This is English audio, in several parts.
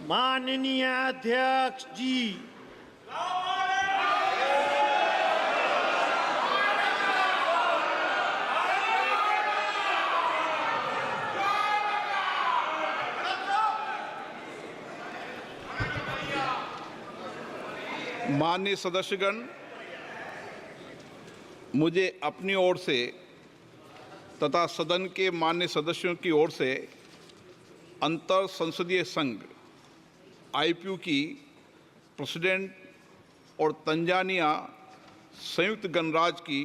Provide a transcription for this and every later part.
माननीय अध्यक्ष जी, माननीय सदस्यगण, मुझे अपनी ओर से तथा सदन के माननीय सदस्यों की ओर से अंतर संसदीय संघ आईपीयू की प्रेसिडेंट और तंजानिया संयुक्त गणराज्य की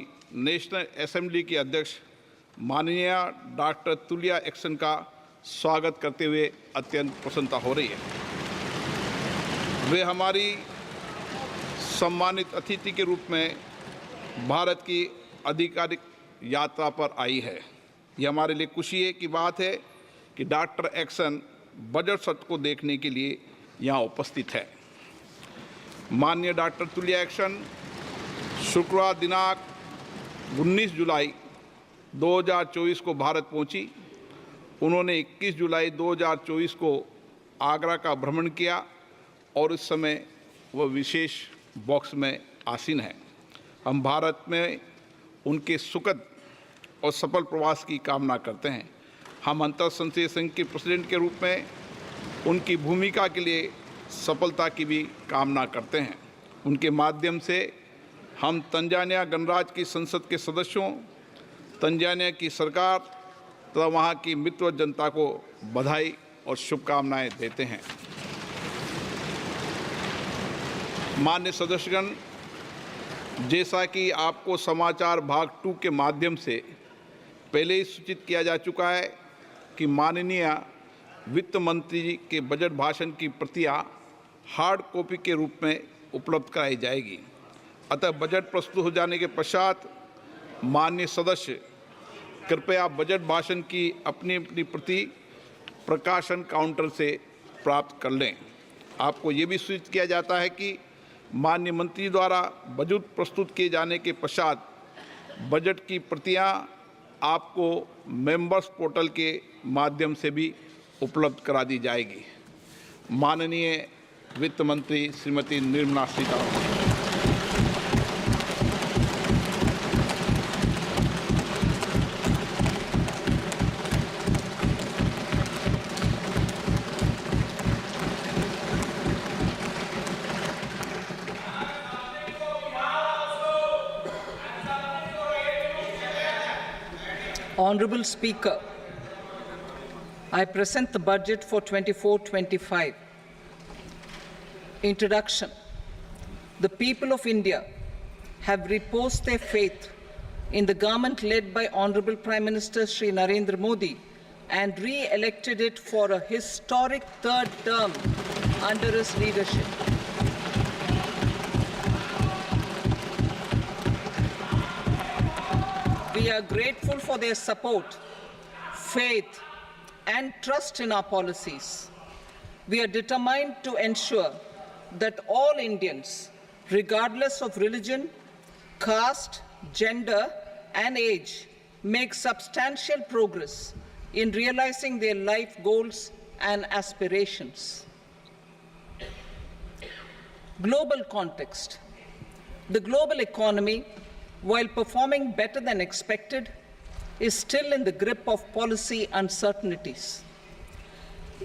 नेशनल असेंबली की अध्यक्ष माननीय डॉक्टर तुलिया एक्सन का स्वागत करते हुए अत्यंत प्रसन्नता हो रही है। वे हमारी सम्मानित अतिथि के रूप में भारत की आधिकारिक यात्रा पर आई है। यह हमारे लिए खुशी की बात है कि डॉक्टर एक्सन बजट सत्र को देखने के लिए यहाँ उपस्थित है। माननीय डॉक्टर तुलिया एक्सन शुक्रवार दिनांक 19 जुलाई 2024 को भारत पहुँची। उन्होंने 21 जुलाई 2024 को आगरा का भ्रमण किया और इस समय वह विशेष बॉक्स में आसीन है। हम भारत में उनके सुखद और सफल प्रवास की कामना करते हैं। हम अंतर संसदीय संघ के प्रेसिडेंट के रूप में उनकी भूमिका के लिए सफलता की भी कामना करते हैं। उनके माध्यम से हम तंजानिया गणराज्य की संसद के सदस्यों, तंजानिया की सरकार तथा वहाँ की मित्र जनता को बधाई और शुभकामनाएं देते हैं। माननीय सदस्यगण, जैसा कि आपको समाचार भाग 2 के माध्यम से पहले ही सूचित किया जा चुका है कि माननीय वित्त मंत्री जी के बजट भाषण की प्रतियां हार्ड कॉपी के रूप में उपलब्ध कराई जाएगी। अतः बजट प्रस्तुत हो जाने के पश्चात माननीय सदस्य कृपया बजट भाषण की अपनी अपनी प्रति प्रकाशन काउंटर से प्राप्त कर लें। आपको ये भी सूचित किया जाता है कि माननीय मंत्री द्वारा बजट प्रस्तुत किए जाने के पश्चात बजट की प्रतियां आपको मेंबर्स पोर्टल के माध्यम से भी उपलब्ध करा दी जाएगी। माननीय वित्त मंत्री Shrimati Nirmala Sitharaman. Honorable Speaker, I present the budget for 24-25. Introduction. The people of India have reposed their faith in the government led by Honorable Prime Minister Shri Narendra Modi and re-elected it for a historic third term under his leadership. We are grateful for their support, faith, and trust in our policies. We are determined to ensure that all Indians, regardless of religion, caste, gender, and age, make substantial progress in realizing their life goals and aspirations. Global context. The global economy, while performing better than expected, is still in the grip of policy uncertainties.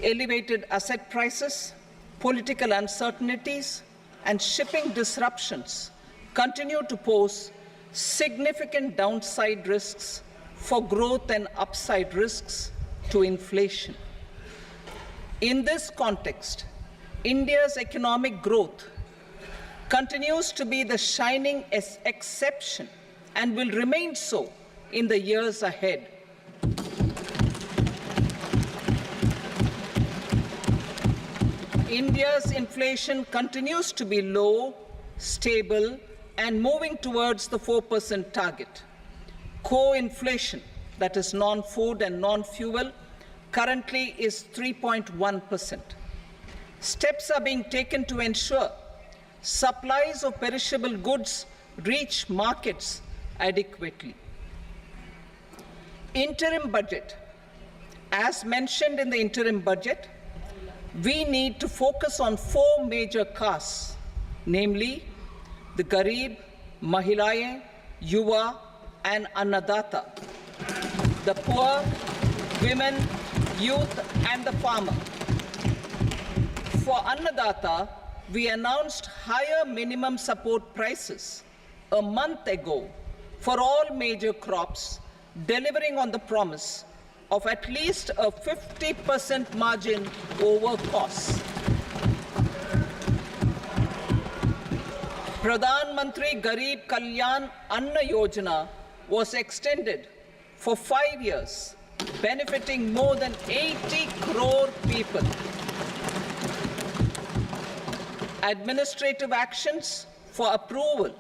Elevated asset prices, political uncertainties, and shipping disruptions continue to pose significant downside risks for growth and upside risks to inflation. In this context, India's economic growth continues to be the shining exception and will remain so in the years ahead. India's inflation continues to be low, stable, and moving towards the 4% target. Core inflation, that is non-food and non-fuel, currently is 3.1%. Steps are being taken to ensure supplies of perishable goods reach markets adequately. Interim budget. As mentioned in the interim budget, we need to focus on 4 major castes, namely the Garib, Mahilaye, Yuva, and Annadata, the poor, women, youth, and the farmer. For Annadata, we announced higher minimum support prices a month ago for all major crops, delivering on the promise of at least a 50% margin over costs. Pradhan Mantri Garib Kalyan Anna Yojana was extended for 5 years, benefiting more than 80 crore people. Administrative actions for approval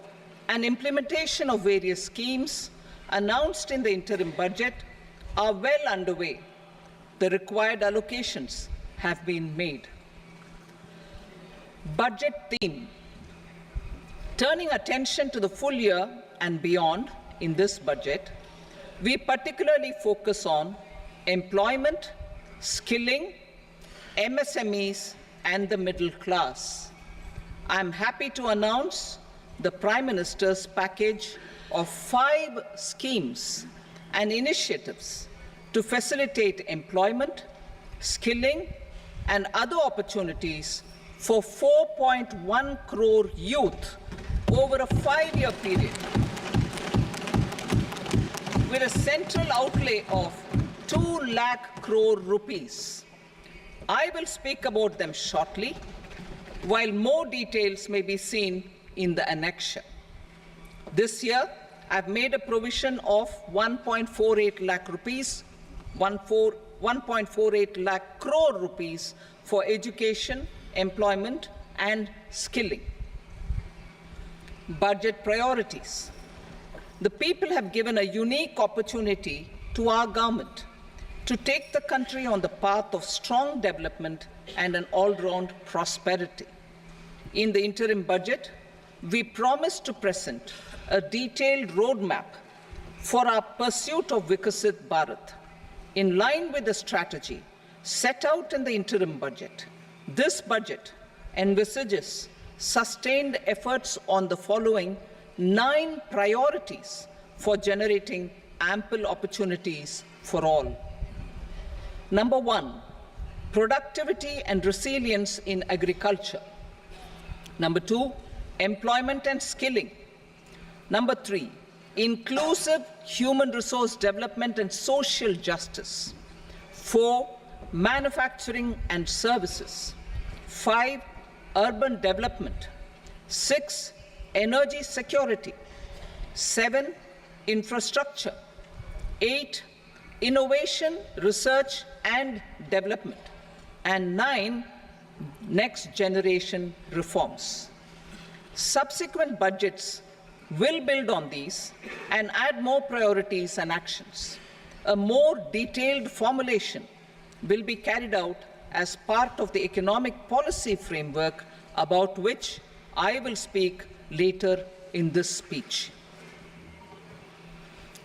and implementation of various schemes announced in the interim budget are well underway. The required allocations have been made. Budget theme. Turning attention to the full year and beyond in this budget, we particularly focus on employment, skilling, MSMEs, and the middle class. I am happy to announce the Prime Minister's package of 5 schemes and initiatives to facilitate employment, skilling, and other opportunities for 4.1 crore youth over a 5-year period, with a central outlay of 2 lakh crore rupees. I will speak about them shortly, while more details may be seen in the annexure. This year, I've made a provision of 1.48 lakh rupees, 1.48 lakh crore rupees for education, employment, and skilling. Budget priorities. The people have given a unique opportunity to our government to take the country on the path of strong development and an all-round prosperity. In the interim budget, we promise to present a detailed roadmap for our pursuit of Vikasit Bharat. In line with the strategy set out in the interim budget, this budget envisages sustained efforts on the following 9 priorities for generating ample opportunities for all. Number 1, productivity and resilience in agriculture. Number 2, employment and skilling. Number 3, inclusive human resource development and social justice. 4, manufacturing and services. 5, urban development. 6, energy security. 7, infrastructure. 8, innovation, research and development. And 9, next generation reforms. Subsequent budgets will build on these and add more priorities and actions. A more detailed formulation will be carried out as part of the economic policy framework, about which I will speak later in this speech.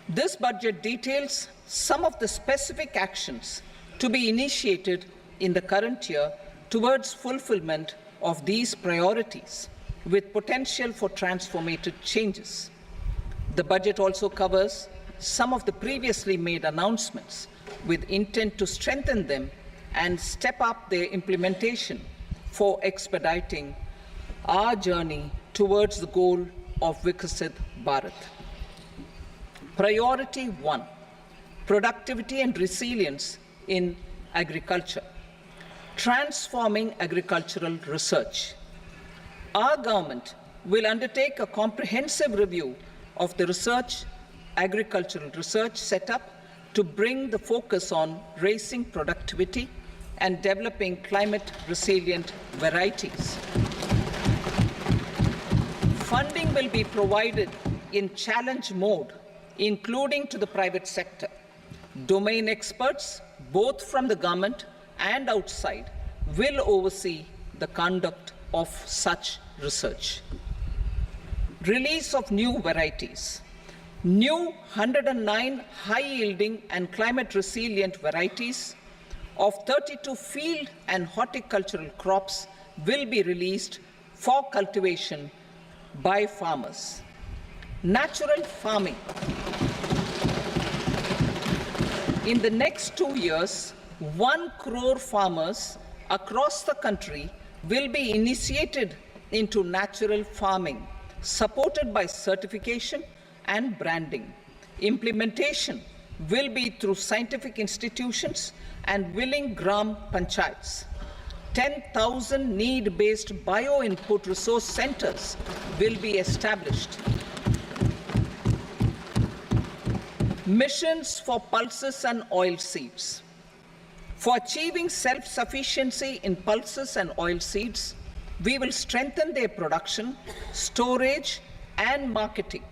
This budget details some of the specific actions to be initiated in the current year towards fulfillment of these priorities, with potential for transformative changes. The budget also covers some of the previously made announcements with intent to strengthen them and step up their implementation for expediting our journey towards the goal of Vikasit Bharat. Priority 1, productivity and resilience in agriculture. Transforming agricultural research. Our government will undertake a comprehensive review of the agricultural research setup to bring the focus on raising productivity and developing climate-resilient varieties. Funding will be provided in challenge mode, including to the private sector. Domain experts, both from the government and outside, will oversee the conduct of such research. Release of new varieties. New 109 high-yielding and climate-resilient varieties of 32 field and horticultural crops will be released for cultivation by farmers. Natural farming. In the next 2 years, 1 crore farmers across the country will be initiated into natural farming, supported by certification and branding. Implementation will be through scientific institutions and willing gram panchayats. 10,000 need-based bio-input resource centers will be established. Missions for pulses and oil seeds. For achieving self-sufficiency in pulses and oil seeds, we will strengthen their production, storage, and marketing.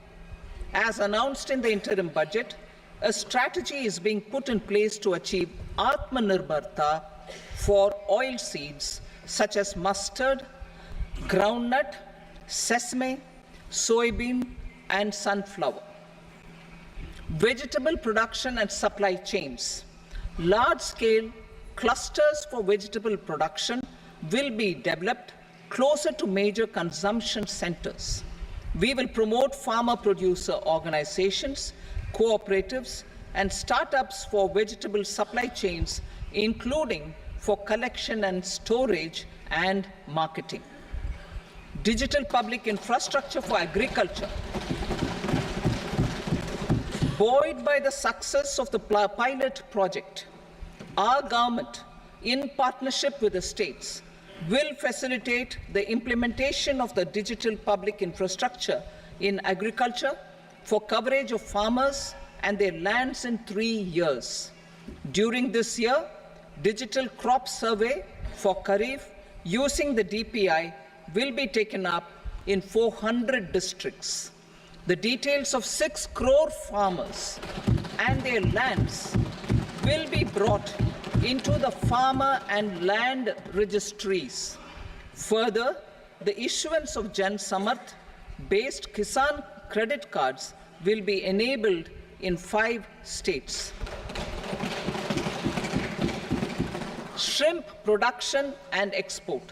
As announced in the interim budget, a strategy is being put in place to achieve Atmanirbharta for oil seeds such as mustard, groundnut, sesame, soybean, and sunflower. Vegetable production and supply chains. Large-scale clusters for vegetable production will be developed closer to major consumption centers. We will promote farmer-producer organizations, cooperatives, and startups for vegetable supply chains, including for collection and storage and marketing. Digital public infrastructure for agriculture. Buoyed by the success of the pilot project, our government, in partnership with the states, will facilitate the implementation of the digital public infrastructure in agriculture for coverage of farmers and their lands in 3 years. During this year, digital crop survey for Kharif using the DPI will be taken up in 400 districts. The details of 6 crore farmers and their lands will be brought into the farmer and land registries. Further, the issuance of Jan Samarth based Kisan credit cards will be enabled in 5 states. Shrimp production and export.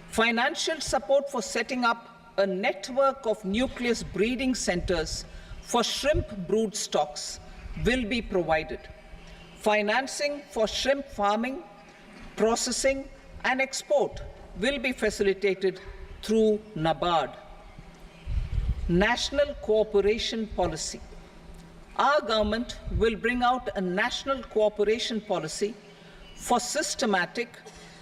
Financial support for setting up a network of nucleus breeding centers for shrimp brood stocks will be provided. Financing for shrimp farming, processing, and export will be facilitated through NABARD. National cooperation policy. Our government will bring out a national cooperation policy for systematic,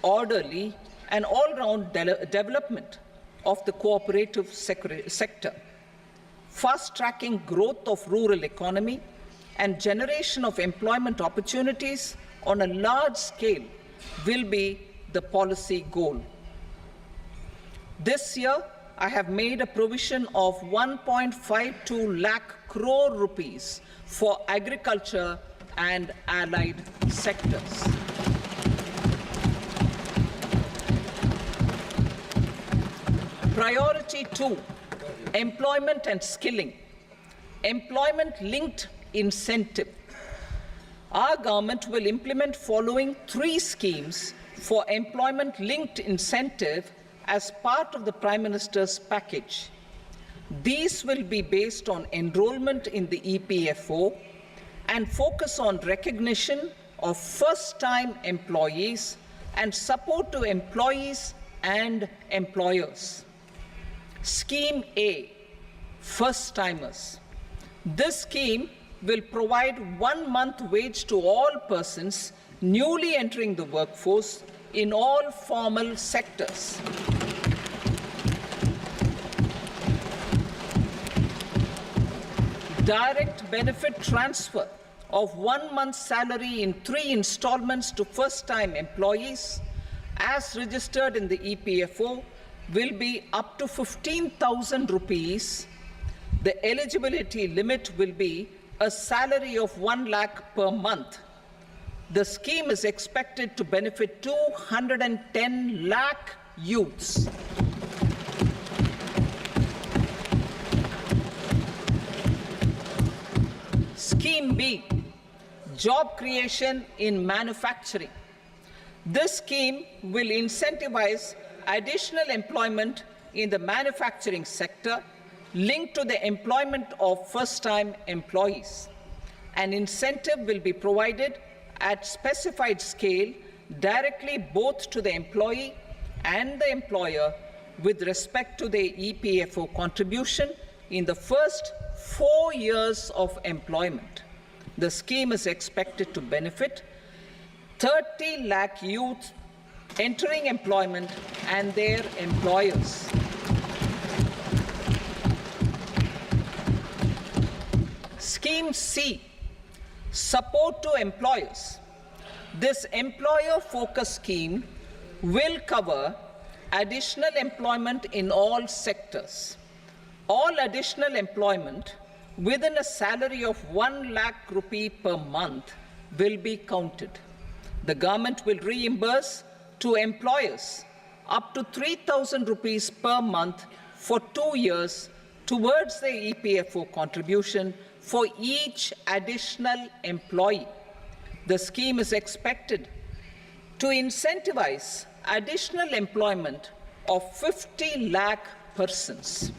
orderly, and all-round development of the cooperative sector, fast-tracking growth of rural economy and generation of employment opportunities on a large scale will be the policy goal. This year, I have made a provision of 1.52 lakh crore rupees for agriculture and allied sectors. Priority 2, employment and skilling. Employment-linked incentive. Our government will implement following 3 schemes for employment-linked incentive as part of the Prime Minister's package. These will be based on enrollment in the EPFO and focus on recognition of first-time employees and support to employees and employers. Scheme A, first-timers. This scheme will provide 1 month wage to all persons newly entering the workforce in all formal sectors. Direct benefit transfer of 1 month's salary in 3 installments to first-time employees as registered in the EPFO will be up to 15,000 rupees. The eligibility limit will be a salary of 1 lakh per month. The scheme is expected to benefit 210 lakh youths. Scheme B, job creation in manufacturing. This scheme will incentivize additional employment in the manufacturing sector linked to the employment of first-time employees. An incentive will be provided at specified scale directly both to the employee and the employer with respect to the EPFO contribution in the first 4 years of employment. The scheme is expected to benefit 30 lakh youth entering employment and their employers. Scheme C, support to employers. This employer-focused scheme will cover additional employment in all sectors. All additional employment within a salary of 1 lakh rupee per month will be counted. The government will reimburse to employers up to 3,000 rupees per month for 2 years towards the EPFO contribution for each additional employee. The scheme is expected to incentivize additional employment of 50 lakh persons.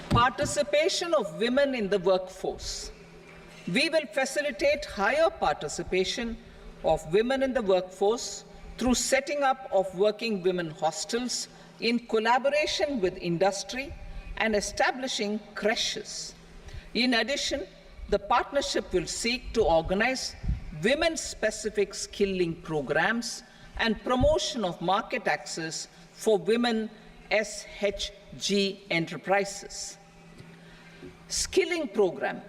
Participation of women in the workforce. We will facilitate higher participation of women in the workforce through setting up of working women hostels in collaboration with industry and establishing creches. In addition, the partnership will seek to organize women-specific skilling programs and promotion of market access for women SHG enterprises. Skilling program.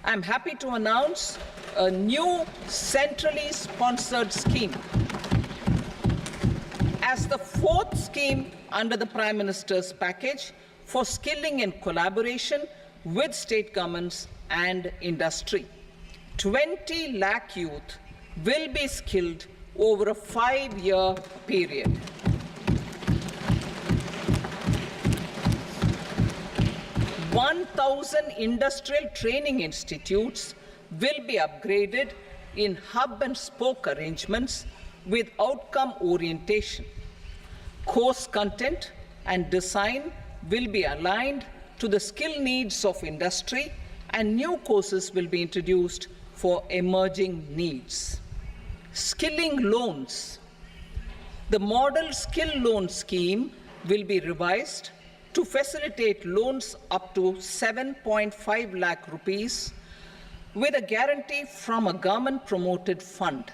I'm happy to announce a new centrally sponsored scheme as the fourth scheme under the Prime Minister's package for skilling in collaboration with state governments and industry. 20 lakh youth will be skilled over a 5-year period. "1,000 industrial training institutes will be upgraded in hub and spoke arrangements with outcome orientation. Course content and design will be aligned to the skill needs of industry, and new courses will be introduced for emerging needs." Skilling loans. The model skill loan scheme will be revised to facilitate loans up to 7.5 lakh rupees with a guarantee from a government-promoted fund.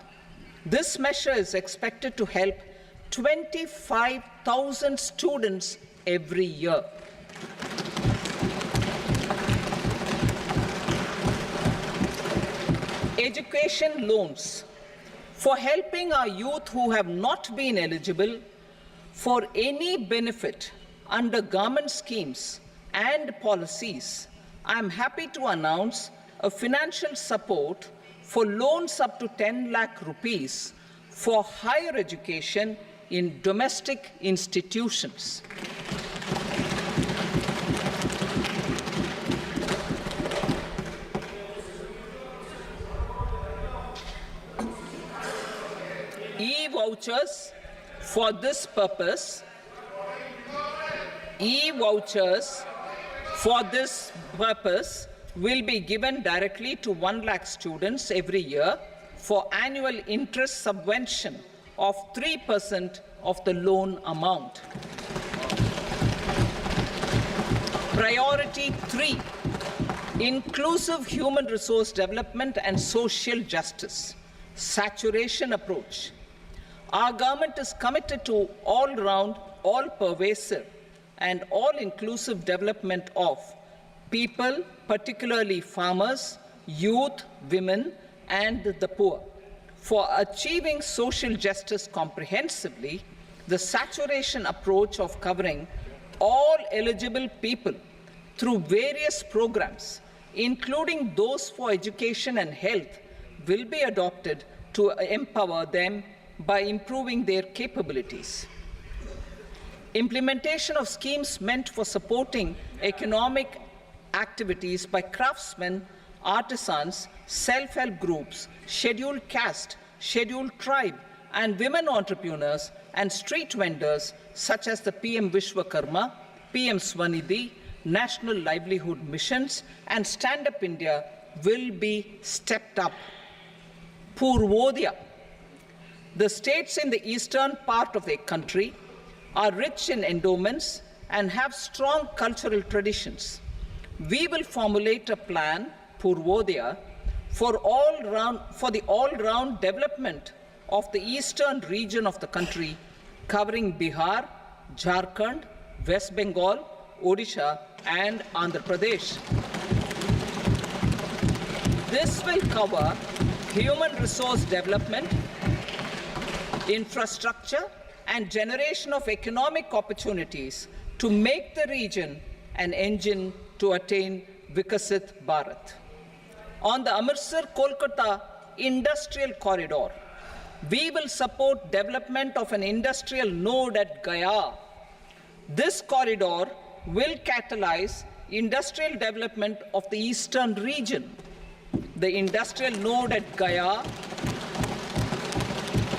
This measure is expected to help 25,000 students every year. Education loans. For helping our youth who have not been eligible for any benefit under government schemes and policies, I am happy to announce a financial support for loans up to 10 lakh rupees for higher education in domestic institutions. E-vouchers for this purpose. E-vouchers for this purpose will be given directly to 1 lakh students every year for annual interest subvention of 3% of the loan amount. Priority 3, inclusive human resource development and social justice. Saturation approach. Our government is committed to all-round, all-pervasive, and all-inclusive development of people, particularly farmers, youth, women, and the poor. For achieving social justice comprehensively, the saturation approach of covering all eligible people through various programs, including those for education and health, will be adopted to empower them by improving their capabilities. Implementation of schemes meant for supporting economic activities by craftsmen artisans, self-help groups, scheduled caste, scheduled tribe, and women entrepreneurs and street vendors such as the PM Vishwakarma, PM Swanidhi, National Livelihood Missions, and Stand Up India will be stepped up. Purvodaya. The states in the eastern part of the country are rich in endowments and have strong cultural traditions. We will formulate a plan, Purvodaya, for the all-round development of the eastern region of the country, covering Bihar, Jharkhand, West Bengal, Odisha, and Andhra Pradesh. This will cover human resource development, infrastructure, and generation of economic opportunities to make the region an engine to attain Vikasit Bharat. On the Amritsar-Kolkata Industrial Corridor, we will support development of an industrial node at Gaya. This corridor will catalyze industrial development of the eastern region. The industrial node at Gaya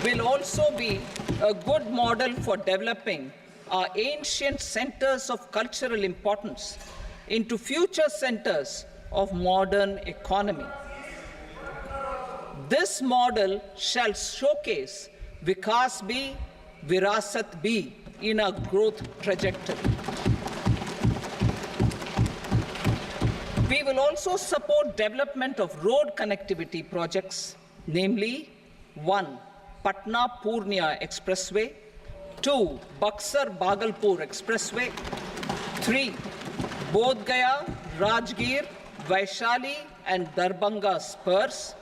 will also be a good model for developing our ancient centers of cultural importance into future centers of modern economy. This model shall showcase Vikas B, Virasat B in our growth trajectory. We will also support development of road connectivity projects, namely 1. Patna-Purnia Expressway, 2. Buxar-Bhagalpur Expressway, 3. Bodh Gaya, Rajgir, Vaishali and Darbhanga spurs,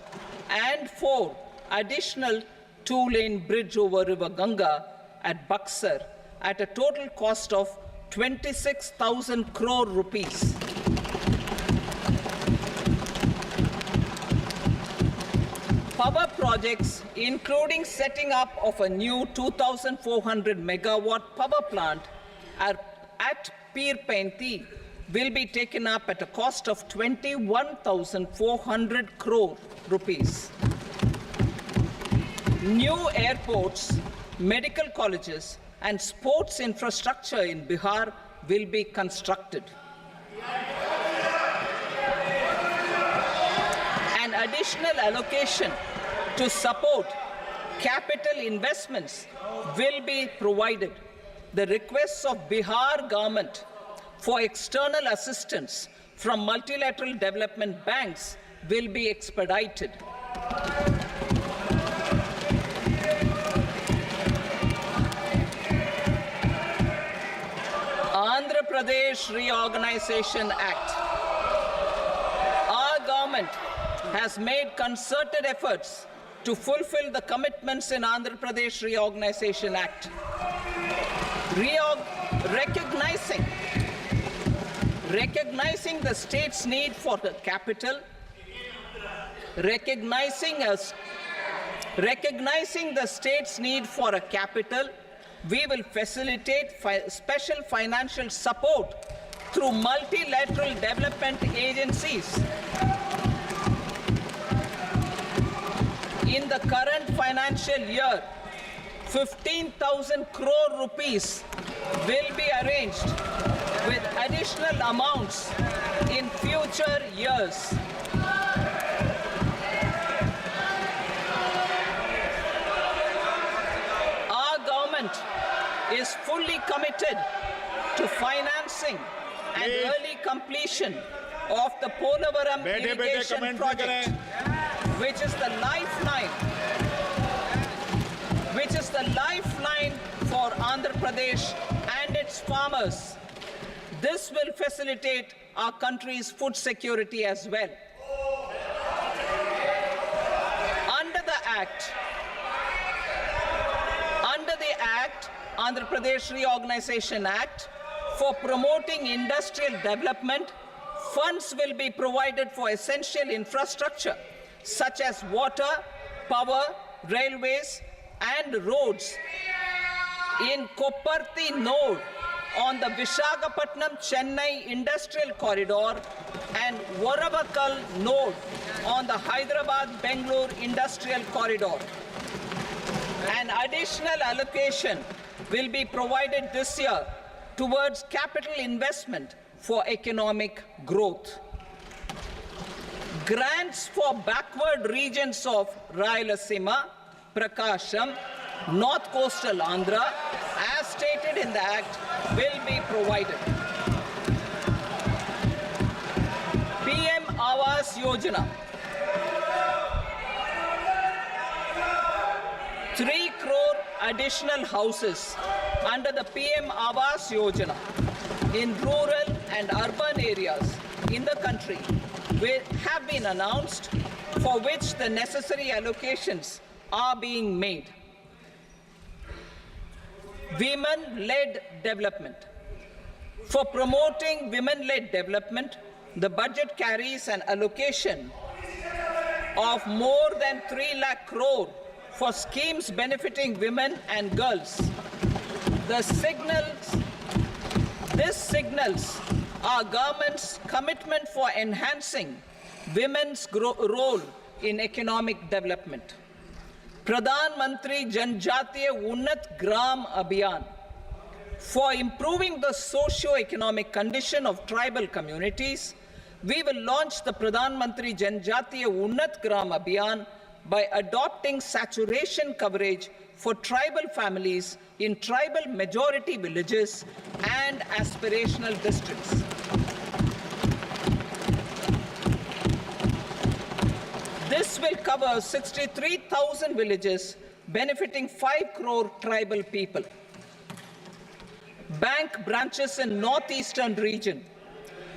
and 4. Additional 2-lane bridge over River Ganga at Buxar at a total cost of 26,000 crore rupees. Power projects, including setting up of a new 2,400 megawatt power plant at Pir Painti, will be taken up at a cost of 21,400 crore rupees. New airports, medical colleges, and sports infrastructure in Bihar will be constructed. An additional allocation to support capital investments will be provided. The requests of Bihar government for external assistance from multilateral development banks will be expedited. Andhra Pradesh Reorganization Act. Our government has made concerted efforts to fulfill the commitments in Andhra Pradesh Reorganization Act. Recognizing the state's need for the capital, recognizing the state's need for a capital, we will facilitate special financial support through multilateral development agencies. In the current financial year, 15,000 crore rupees will be arranged with additional amounts in future years. Our government is fully committed to financing and early completion of the Polavaram irrigation project, which is the lifeline for Andhra Pradesh and its farmers. This will facilitate our country's food security as well. Under the Andhra Pradesh Reorganization Act, for promoting industrial development, funds will be provided for essential infrastructure such as water, power, railways, and roads. In Kopparthi node on the Visakhapatnam-Chennai Industrial Corridor, and Varavakal node on the Hyderabad-Bengaluru Industrial Corridor. An additional allocation will be provided this year towards capital investment for economic growth. Grants for backward regions of Rayalaseema, Prakasham, North Coastal Andhra, as stated in the Act, will be provided. PM Awas Yojana. 3 crore additional houses under the PM Awas Yojana in rural and urban areas in the country have been announced, for which the necessary allocations are being made. Women-led development. For promoting women-led development, the budget carries an allocation of more than 3 lakh crore for schemes benefiting women and girls. This signals our government's commitment for enhancing women's role in economic development. Pradhan Mantri Janjatiya Unnat Gram Abhiyan. For improving the socio-economic condition of tribal communities, we will launch the Pradhan Mantri Janjatiya Unnat Gram Abhiyan by adopting saturation coverage for tribal families in tribal majority villages and aspirational districts. This will cover 63,000 villages, benefiting 5 crore tribal people. Bank branches in northeastern region.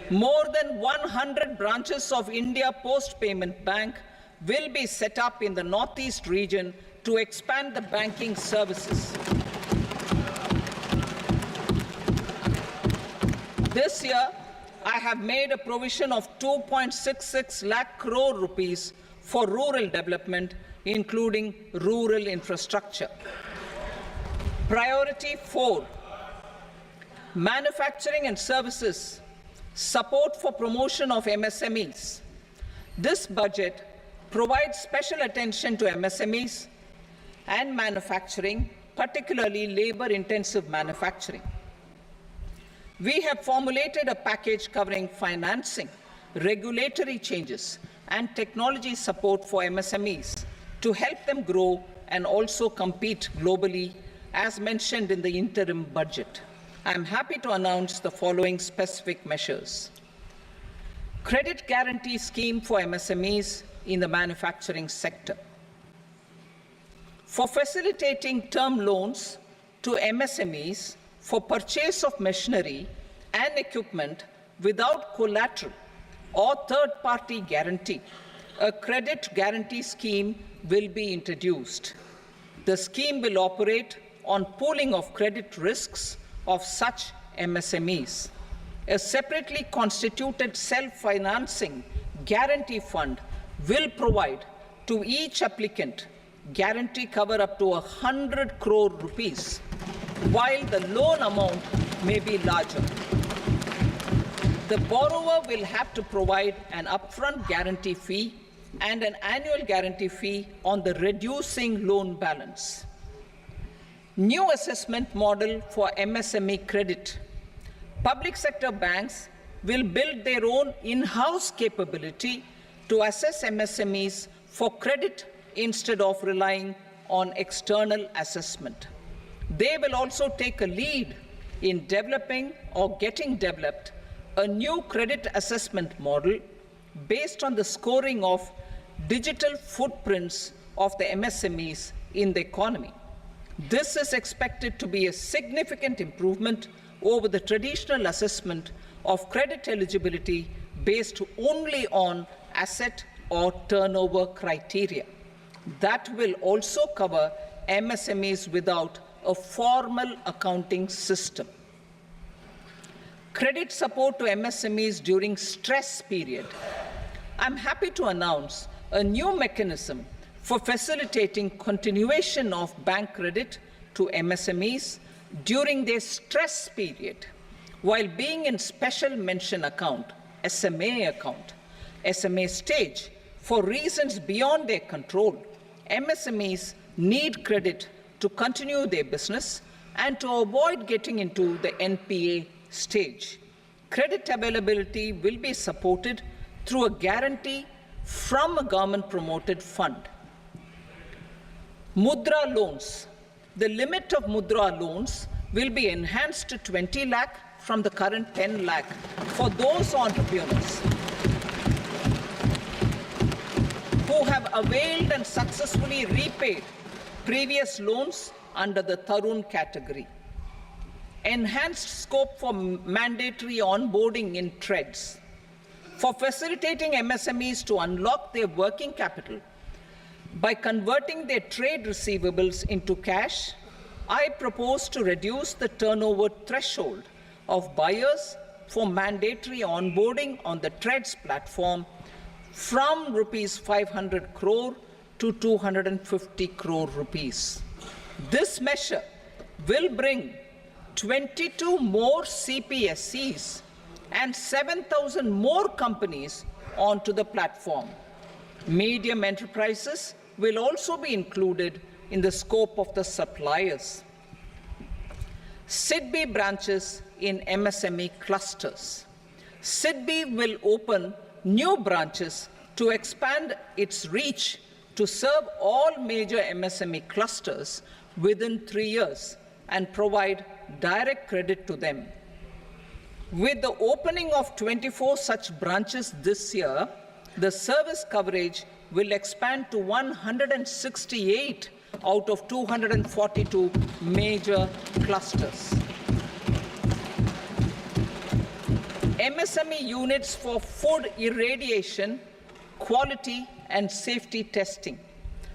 More than 100 branches of India Post Payment Bank will be set up in the northeast region to expand the banking services. This year, I have made a provision of 2.66 lakh crore rupees for rural development, including rural infrastructure. Priority 4, manufacturing and services, support for promotion of MSMEs. This budget provides special attention to MSMEs and manufacturing, particularly labor-intensive manufacturing. We have formulated a package covering financing, regulatory changes, and technology support for MSMEs to help them grow and also compete globally, as mentioned in the interim budget. I am happy to announce the following specific measures. Credit guarantee scheme for MSMEs in the manufacturing sector. For facilitating term loans to MSMEs for purchase of machinery and equipment without collateral or third-party guarantee, a credit guarantee scheme will be introduced. The scheme will operate on pooling of credit risks of such MSMEs. A separately constituted self-financing guarantee fund will provide to each applicant guarantee cover up to 100 crore rupees, while the loan amount may be larger. The borrower will have to provide an upfront guarantee fee and an annual guarantee fee on the reducing loan balance. New assessment model for MSME credit. Public sector banks will build their own in-house capability to assess MSMEs for credit instead of relying on external assessment. They will also take a lead in developing or getting developed a new credit assessment model based on the scoring of digital footprints of the MSMEs in the economy. This is expected to be a significant improvement over the traditional assessment of credit eligibility based only on asset or turnover criteria. That will also cover MSMEs without a formal accounting system. Credit support to MSMEs during stress period. I'm happy to announce a new mechanism for facilitating continuation of bank credit to MSMEs during their stress period while being in special mention account SMA account, SMA stage, for reasons beyond their control, MSMEs need credit to continue their business and to avoid getting into the NPA stage. Credit availability will be supported through a guarantee from a government-promoted fund. Mudra loans. The limit of Mudra loans will be enhanced to 20 lakh from the current 10 lakh for those entrepreneurs who have availed and successfully repaid previous loans under the Tarun category. Enhanced scope for mandatory onboarding in TREDS. For facilitating MSMEs to unlock their working capital by converting their trade receivables into cash, I propose to reduce the turnover threshold of buyers for mandatory onboarding on the TREDS platform from rupees 500 crore to 250 crore rupees. This measure will bring 22 more CPSCs and 7,000 more companies onto the platform. Medium enterprises will also be included in the scope of the suppliers. SIDBI branches in MSME clusters. SIDBI will open new branches to expand its reach to serve all major MSME clusters within 3 years and provide direct credit to them. With the opening of 24 such branches this year, the service coverage will expand to 168 out of 242 major clusters. MSME units for food irradiation, quality and safety testing.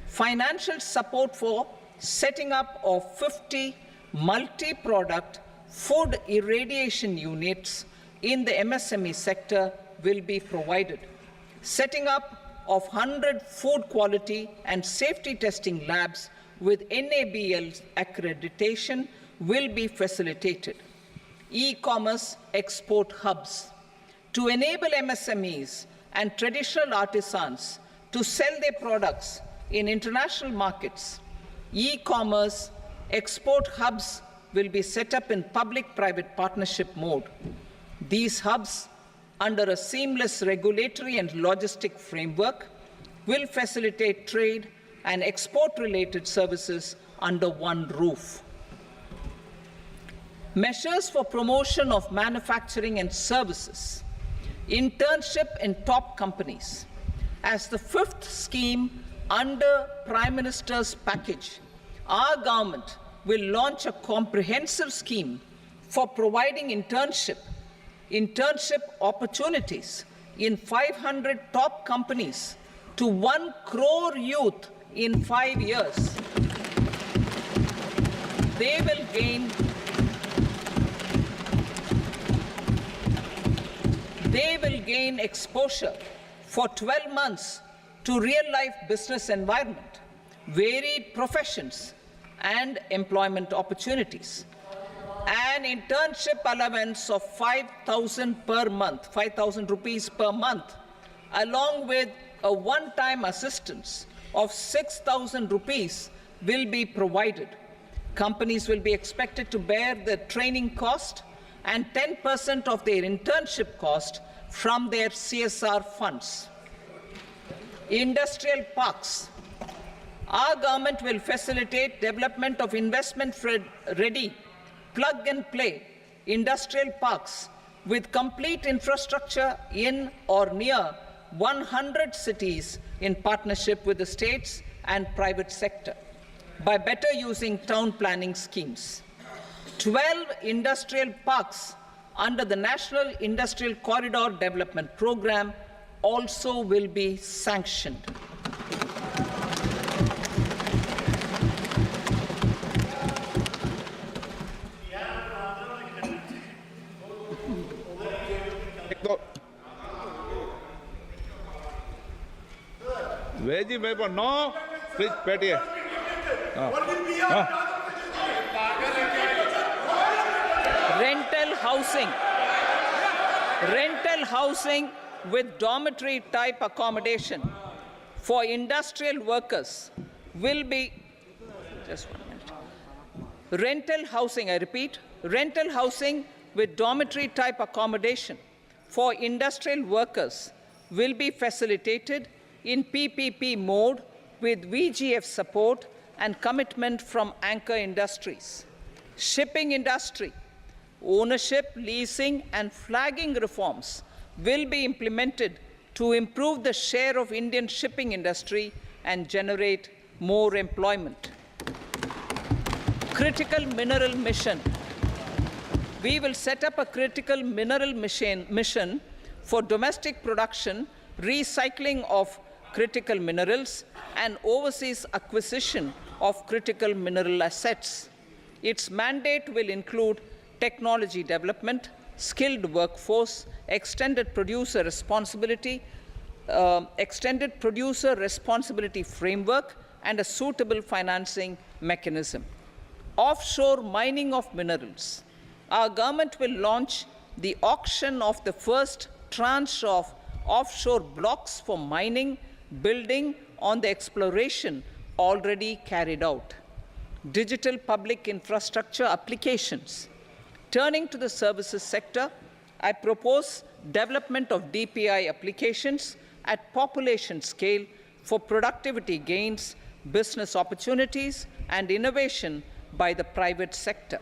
Financial support for setting up of 50 multi-product food irradiation units in the MSME sector will be provided. Setting up of 100 food quality and safety testing labs with NABL accreditation will be facilitated. E-commerce export hubs. To enable MSMEs and traditional artisans to sell their products in international markets, e-commerce export hubs will be set up in public-private partnership mode. These hubs, under a seamless regulatory and logistic framework, will facilitate trade and export-related services under one roof. Measures for promotion of manufacturing and services. Internship in top companies. As the fifth scheme under Prime Minister's package, our government will launch a comprehensive scheme for providing internship opportunities in 500 top companies to 1 crore youth in 5 years. They will gain exposure for 12 months to real-life business environment, varied professions, and employment opportunities. An internship allowance of 5,000 per month, 5,000 rupees per month, along with a one-time assistance of 6,000 rupees will be provided. Companies will be expected to bear the training cost and 10% of their internship cost from their CSR funds. Industrial parks. Our government will facilitate development of investment-ready, plug-and-play industrial parks with complete infrastructure in or near 100 cities in partnership with the states and private sector by better using town planning schemes. 12 industrial parks under the National Industrial Corridor Development Program also will be sanctioned. Veggie भाई पर no please बैठिए Rental housing. Rental housing with dormitory type accommodation for industrial workers will be, just 1 minute. Rental housing, I repeat, rental housing with dormitory type accommodation for industrial workers will be facilitated in PPP mode with VGF support and commitment from anchor industries. Shipping industry, ownership, leasing, and flagging reforms will be implemented to improve the share of Indian shipping industry and generate more employment. Critical mineral mission. We will set up a critical mineral mission for domestic production, recycling of critical minerals, and overseas acquisition of critical mineral assets. Its mandate will include technology development, skilled workforce, extended producer responsibility framework, and a suitable financing mechanism. Offshore mining of minerals. Our government will launch the auction of the first tranche of offshore blocks for mining, building on the exploration already carried out. Digital public infrastructure applications. Turning to the services sector, I propose development of DPI applications at population scale for productivity gains, business opportunities, and innovation by the private sector.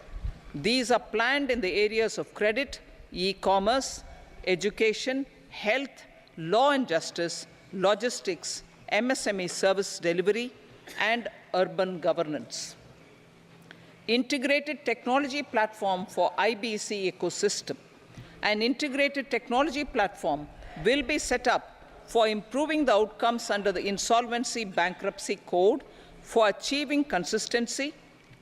These are planned in the areas of credit, e-commerce, education, health, law and justice, logistics, MSME service delivery, and urban governance. Integrated technology platform for IBC ecosystem. An integrated technology platform will be set up for improving the outcomes under the Insolvency Bankruptcy Code for achieving consistency,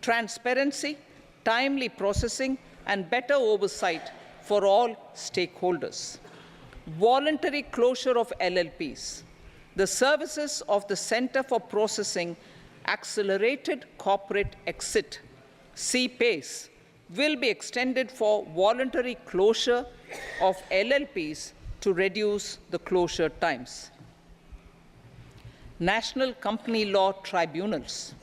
transparency, timely processing, and better oversight for all stakeholders. Voluntary closure of LLPs. The services of the Center for Processing Accelerated Corporate Exit, CPACE, will be extended for voluntary closure of LLPs to reduce the closure times. National Company Law Tribunals.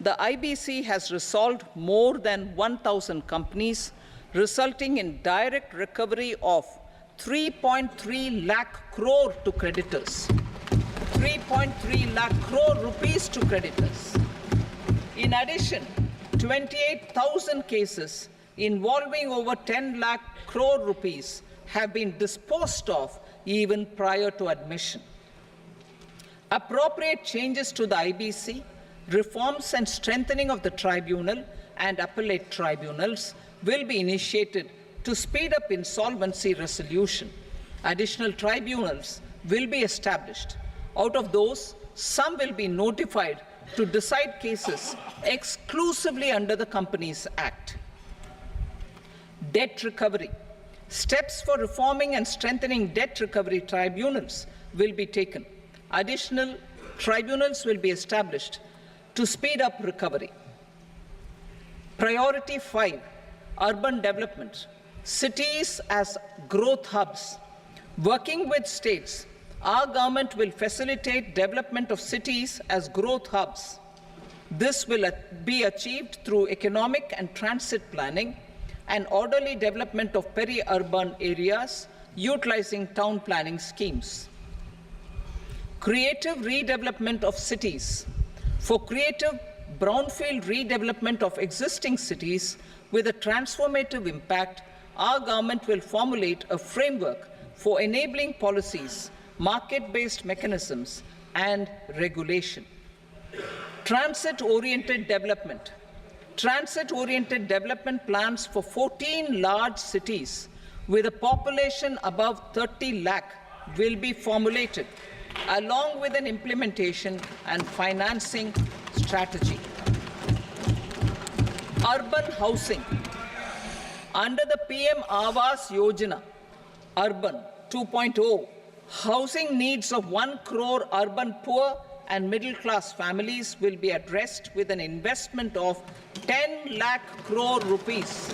The IBC has resolved more than 1,000 companies, resulting in direct recovery of 3.3 lakh crore to creditors. 3.3 lakh crore rupees to creditors. In addition, 28,000 cases involving over 10 lakh crore rupees have been disposed of even prior to admission. Appropriate changes to the IBC, reforms and strengthening of the tribunal and appellate tribunals will be initiated to speed up insolvency resolution. Additional tribunals will be established. Out of those, some will be notified to decide cases exclusively under the Companies Act. Debt recovery. Steps for reforming and strengthening debt recovery tribunals will be taken. Additional tribunals will be established to speed up recovery. Priority 5, urban development. Cities as growth hubs. Working with states, our government will facilitate development of cities as growth hubs. This will be achieved through economic and transit planning and orderly development of peri-urban areas utilizing town planning schemes. Creative redevelopment of cities. For creative brownfield redevelopment of existing cities with a transformative impact, our government will formulate a framework for enabling policies, market-based mechanisms, and regulation. Transit-oriented development. Transit-oriented development plans for 14 large cities with a population above 30 lakh will be formulated, along with an implementation and financing strategy. Urban housing. Under the PM Awas Yojana, Urban 2.0, housing needs of 1 crore urban poor and middle-class families will be addressed with an investment of 10 lakh crore rupees.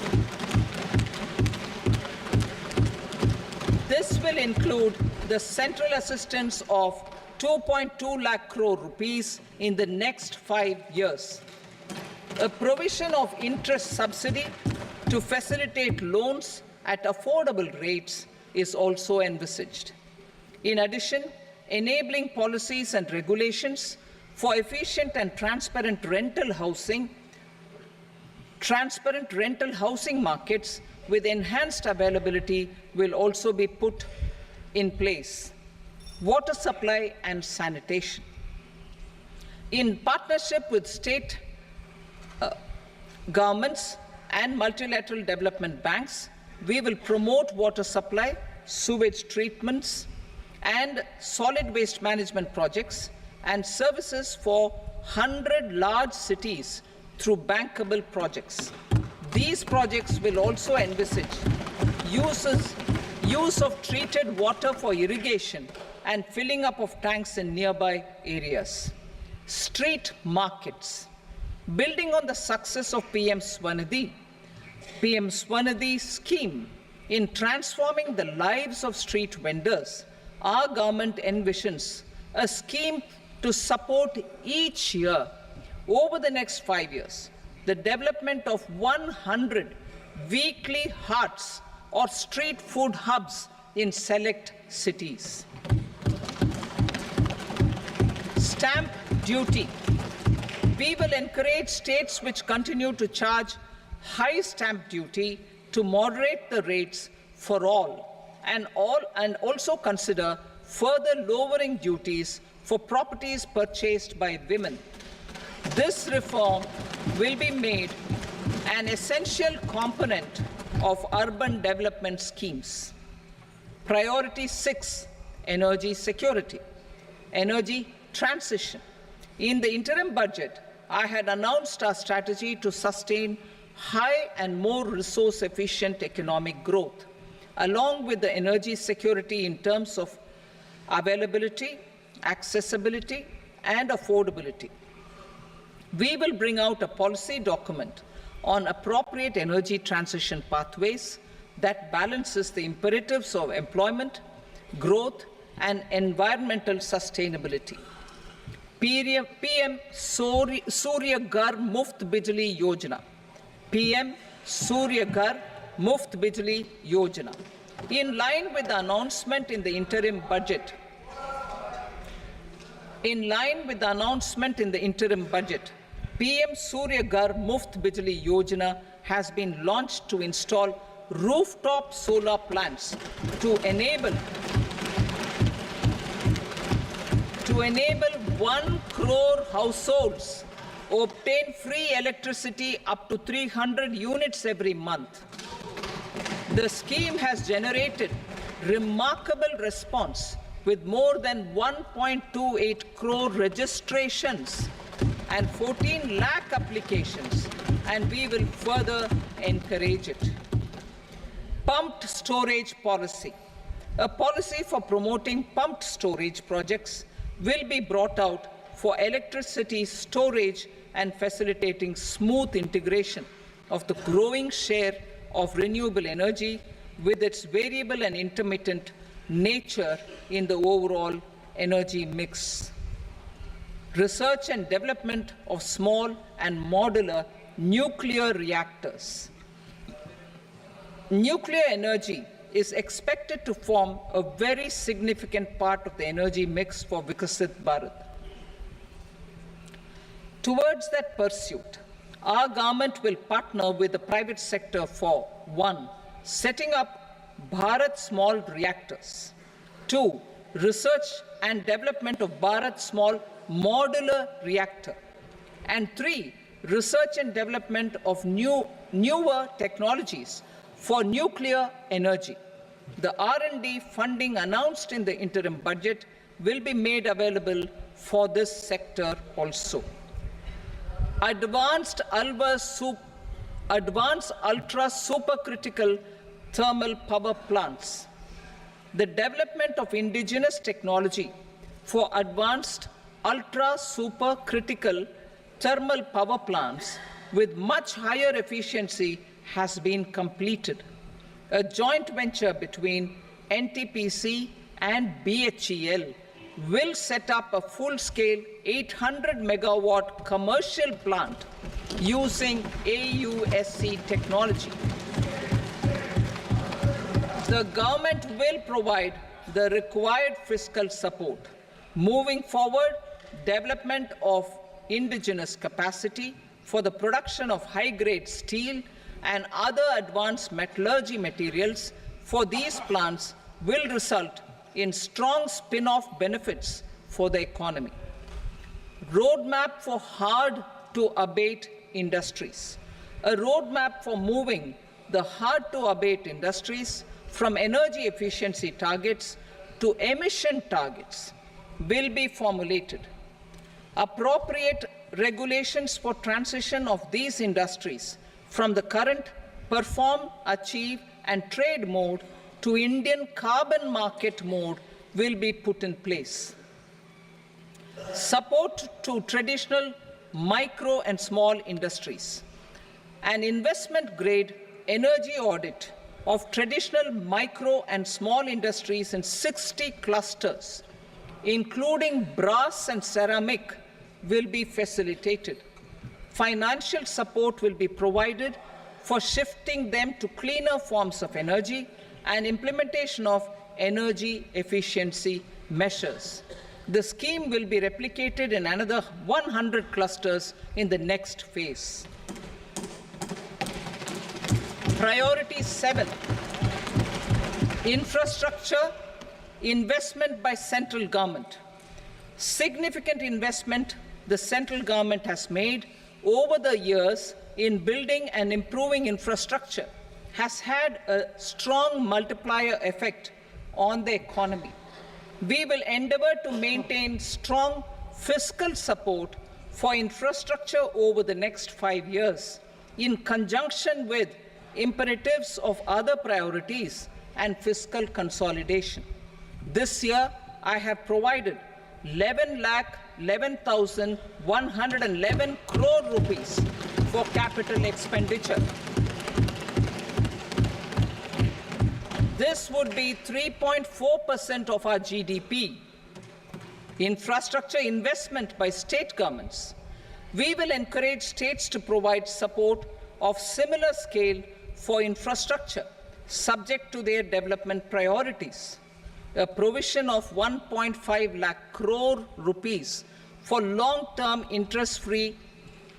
This will include the central assistance of 2.2 lakh crore rupees in the next 5 years. A provision of interest subsidy to facilitate loans at affordable rates is also envisaged. In addition, enabling policies and regulations for efficient and transparent rental housing markets with enhanced availability will also be put in place. Water supply and sanitation. In partnership with state governments and multilateral development banks, we will promote water supply, sewage treatments, and solid waste management projects and services for 100 large cities through bankable projects. These projects will also envisage use of treated water for irrigation and filling up of tanks in nearby areas. Street markets. Building on the success of PM Swanidhi scheme in transforming the lives of street vendors, our government envisions a scheme to support each year over the next 5 years the development of 100 weekly hearts or street food hubs in select cities. Stamp duty. We will encourage states which continue to charge high stamp duty to moderate the rates for all and also consider further lowering duties for properties purchased by women. This reform will be made an essential component of urban development schemes. Priority 6, energy security, energy transition. In the interim budget, I had announced our strategy to sustain high and more resource-efficient economic growth, along with the energy security in terms of availability, accessibility, and affordability. We will bring out a policy document on appropriate energy transition pathways that balances the imperatives of employment, growth, and environmental sustainability. PM Surya Ghar Muft Bijli Yojana. PM Surya Ghar Muft Bijli Yojana. In line with the announcement in the interim budget, PM Surya Ghar Muft Bijli Yojana has been launched to install rooftop solar plants to enable 1 crore households obtain free electricity up to 300 units every month. The scheme has generated remarkable response with more than 1.28 crore registrations and 14 lakh applications, and we will further encourage it. Pumped storage policy. A policy for promoting pumped storage projects will be brought out for electricity storage and facilitating smooth integration of the growing share of renewable energy with its variable and intermittent nature in the overall energy mix. Research and development of small and modular nuclear reactors. Nuclear energy is expected to form a very significant part of the energy mix for Vikasit Bharat. Towards that pursuit, our government will partner with the private sector for 1. Setting up Bharat Small Reactors, 2. Research and development of Bharat Small Modular Reactor, and 3. Research and development of newer technologies for nuclear energy. The R&D funding announced in the interim budget will be made available for this sector also. Advanced ultra supercritical thermal power plants. The development of indigenous technology for advanced ultra supercritical thermal power plants with much higher efficiency has been completed. A joint venture between NTPC, and BHEL will set up a full-scale 800 megawatt commercial plant using AUSC technology. The government will provide the required fiscal support. Moving forward, development of indigenous capacity for the production of high-grade steel and other advanced metallurgy materials for these plants will result in strong spin-off benefits for the economy. Roadmap for hard-to-abate industries. A roadmap for moving the hard-to-abate industries from energy efficiency targets to emission targets will be formulated. Appropriate regulations for transition of these industries from the current perform, achieve, and trade mode to Indian carbon market mode will be put in place. Support to traditional micro and small industries. An investment-grade energy audit of traditional micro and small industries in 60 clusters, including brass and ceramic, will be facilitated. Financial support will be provided for shifting them to cleaner forms of energy and implementation of energy efficiency measures. The scheme will be replicated in another 100 clusters in the next phase. Priority 7, infrastructure investment by central government. Significant investment the central government has made over the years in building and improving infrastructure has had a strong multiplier effect on the economy. We will endeavor to maintain strong fiscal support for infrastructure over the next 5 years in conjunction with imperatives of other priorities and fiscal consolidation. This year, I have provided 11,11,111 crore rupees for capital expenditure. This would be 3.4% of our GDP. Infrastructure investment by state governments. We will encourage states to provide support of similar scale for infrastructure, subject to their development priorities. A provision of 1.5 lakh crore rupees for long-term interest-free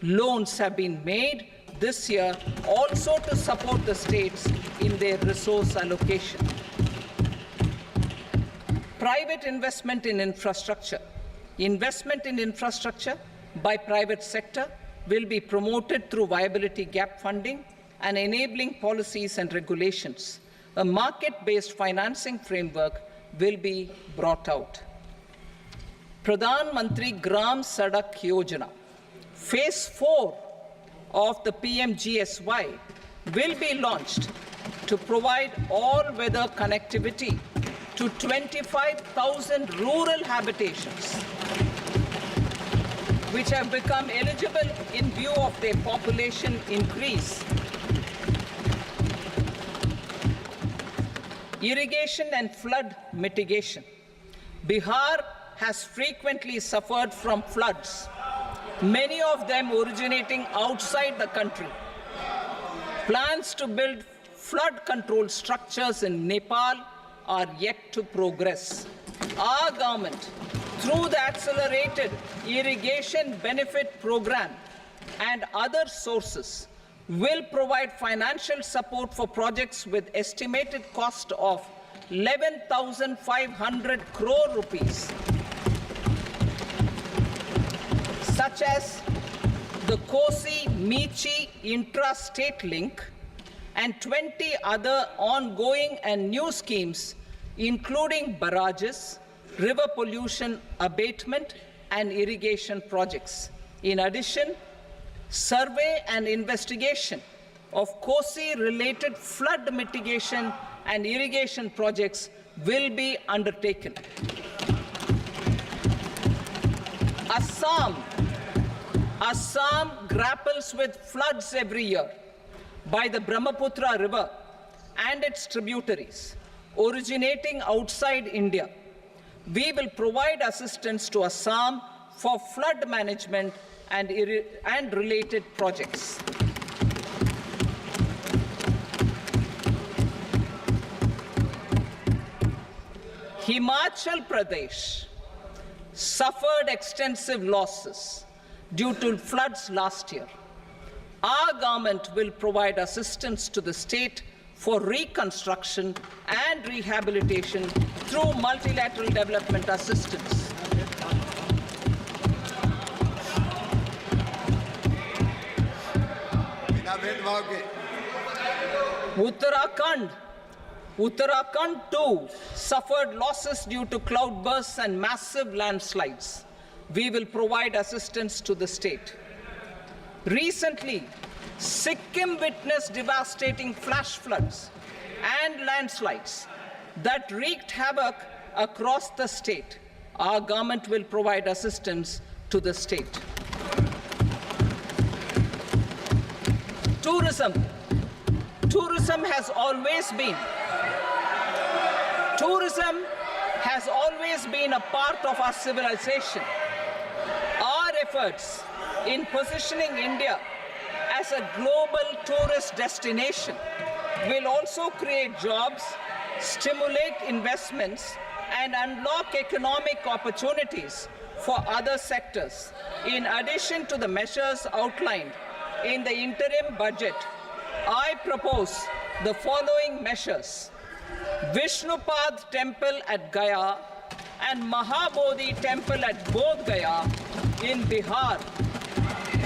loans have been made this year also to support the states in their resource allocation. Private investment in infrastructure. Investment in infrastructure by private sector will be promoted through viability gap funding and enabling policies and regulations. A market-based financing framework will be brought out. Pradhan Mantri Gram Sadak Yojana. Phase 4 of the PMGSY will be launched to provide all-weather connectivity to 25,000 rural habitations, which have become eligible in view of their population increase. Irrigation and flood mitigation. Bihar has frequently suffered from floods, many of them originating outside the country. Plans to build flood control structures in Nepal are yet to progress. Our government, through the Accelerated Irrigation Benefit Program and other sources, will provide financial support for projects with estimated cost of 11,500 crore rupees, such as the Kosi-Michi intra-state link and 20 other ongoing and new schemes, including barrages, river pollution abatement, and irrigation projects. In addition, survey and investigation of Kosi-related flood mitigation and irrigation projects will be undertaken. Assam grapples with floods every year by the Brahmaputra River and its tributaries. originating outside India. We will provide assistance to Assam for flood management and related projects. Himachal Pradesh suffered extensive losses due to floods last year. Our government will provide assistance to the state for reconstruction and rehabilitation through multilateral development assistance. Uttarakhand too suffered losses due to cloudbursts and massive landslides. We will provide assistance to the state. Recently, Sikkim witnessed devastating flash floods and landslides that wreaked havoc across the state. Our government will provide assistance to the state. Tourism has always been a part of our civilization. Our efforts in positioning India as a global tourist destination will also create jobs, stimulate investments, and unlock economic opportunities for other sectors. In addition to the measures outlined in the interim budget, I propose the following measures. Vishnupad Temple at Gaya and Mahabodhi Temple at Bodh Gaya in Bihar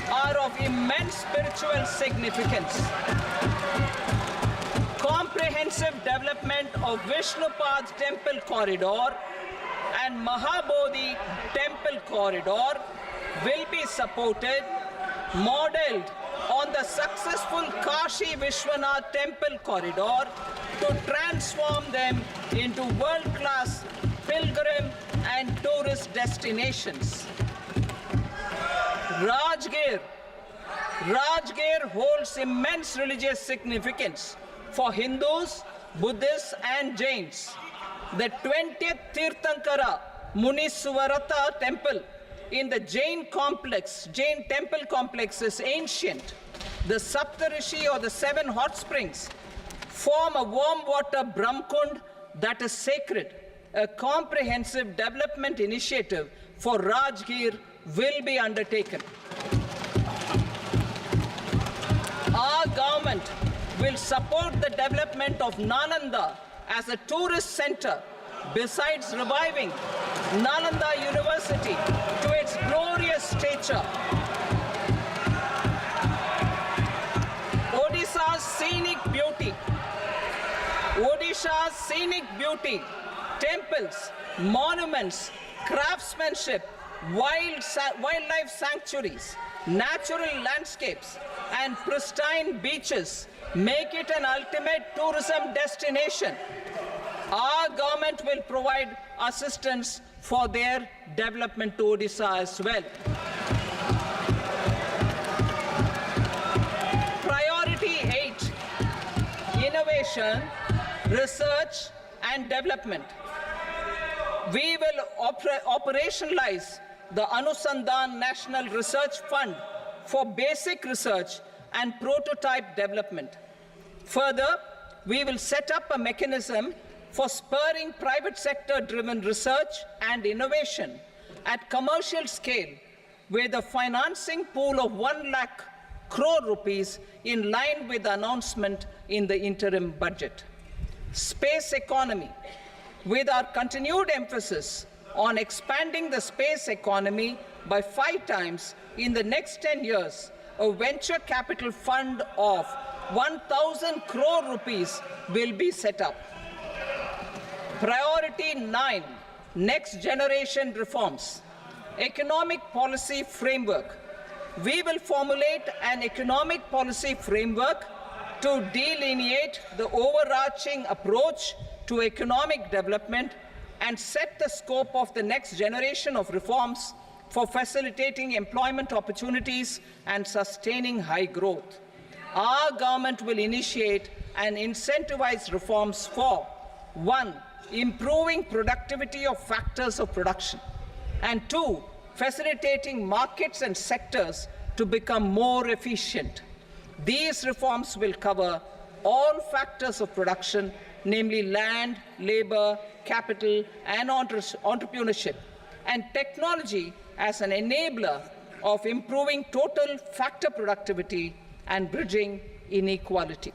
are of immense spiritual significance. Comprehensive development of Vishnupad Temple Corridor and Mahabodhi Temple Corridor will be supported, modeled on the successful Kashi Vishwanath Temple Corridor to transform them into world-class pilgrim and tourist destinations. Rajgir holds immense religious significance for Hindus, Buddhists, and Jains. The 20th Tirthankara Muniswarata Temple in the Jain temple complex is ancient. The Saptarishi, or the 7 hot springs, form a warm water Brahmkund that is sacred. A comprehensive development initiative for Rajgir will be undertaken. Our government will support the development of Nalanda as a tourist center, besides reviving Nalanda University to its glorious stature. Odisha's scenic beauty, temples, monuments, craftsmanship, wildlife sanctuaries, natural landscapes, and pristine beaches make it an ultimate tourism destination. Our government will provide assistance for their development to Odisha as well. Priority 8, innovation, research, and development. We will operationalize the Anusandhan National Research Fund for basic research and prototype development. Further, we will set up a mechanism for spurring private sector-driven research and innovation at commercial scale, with a financing pool of 1 lakh crore rupees in line with the announcement in the interim budget. Space economy. With our continued emphasis on expanding the space economy by 5 times in the next 10 years, a venture capital fund of 1,000 crore rupees will be set up. Priority 9, next generation reforms. Economic policy framework. We will formulate an economic policy framework to delineate the overarching approach to economic development and set the scope of the next generation of reforms for facilitating employment opportunities and sustaining high growth. Our government will initiate and incentivize reforms for 1. Improving productivity of factors of production, and 2. Facilitating markets and sectors to become more efficient. These reforms will cover all factors of production, namely land, labor, capital, and entrepreneurship, and technology as an enabler of improving total factor productivity and bridging inequality.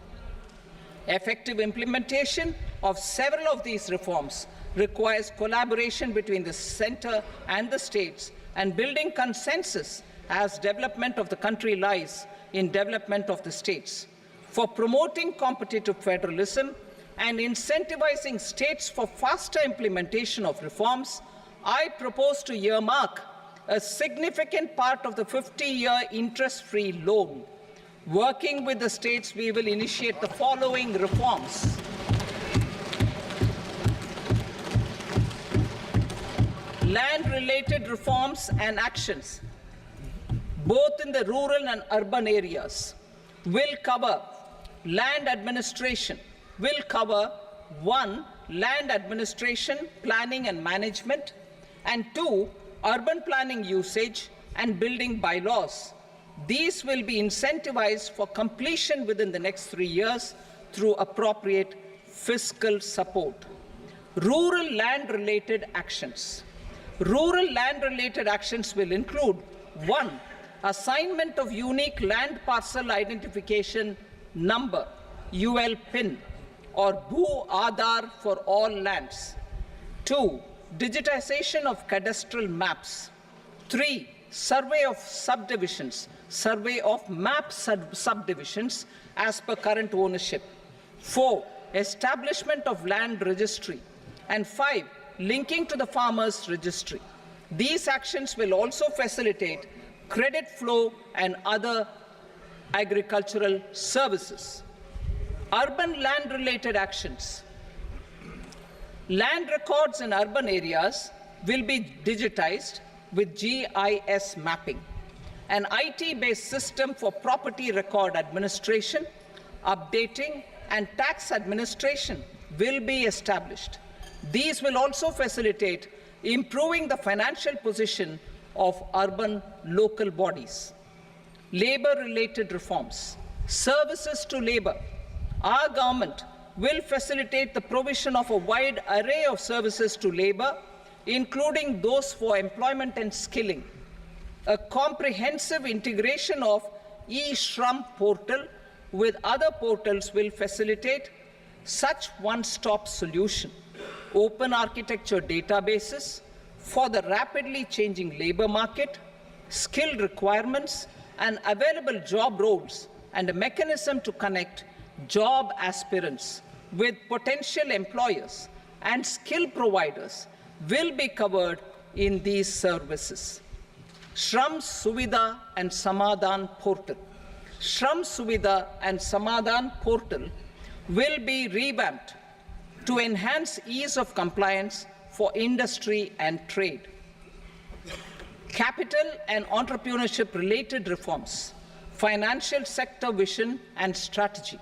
Effective implementation of several of these reforms requires collaboration between the center and the states, and building consensus as development of the country lies in development of the states. For promoting competitive federalism and incentivizing states for faster implementation of reforms, I propose to earmark a significant part of the 50-year interest-free loan. Working with the states, we will initiate the following reforms. Land-related reforms and actions, both in the rural and urban areas, will cover land administration, will cover 1. Land administration, planning and management, and 2. Urban planning usage and building bylaws. These will be incentivized for completion within the next 3 years through appropriate fiscal support. Rural land-related actions. Rural land-related actions will include 1. Assignment of unique land parcel identification number, UL PIN, or Bhu Aadhaar for all lands. 2. Digitization of cadastral maps. 3. Survey of subdivisions, survey of map subdivisions as per current ownership. 4. Establishment of land registry. And 5. Linking to the farmers registry. These actions will also facilitate credit flow and other agricultural services. Urban land-related actions. Land records in urban areas will be digitized with GIS mapping. An IT-based system for property record administration, updating, and tax administration will be established. These will also facilitate improving the financial position of urban local bodies. Labor-related reforms. Services to labor. Our government will facilitate the provision of a wide array of services to labor, including those for employment and skilling. A comprehensive integration of e-Shram portal with other portals will facilitate such one-stop solution. Open architecture databases for the rapidly changing labor market, skill requirements, and available job roles, and a mechanism to connect job aspirants with potential employers and skill providers will be covered in these services. Shram Suvidha and Samadhan portal. Shram Suvidha and Samadhan portal will be revamped to enhance ease of compliance for industry and trade. Capital and entrepreneurship-related reforms, financial sector vision and strategy.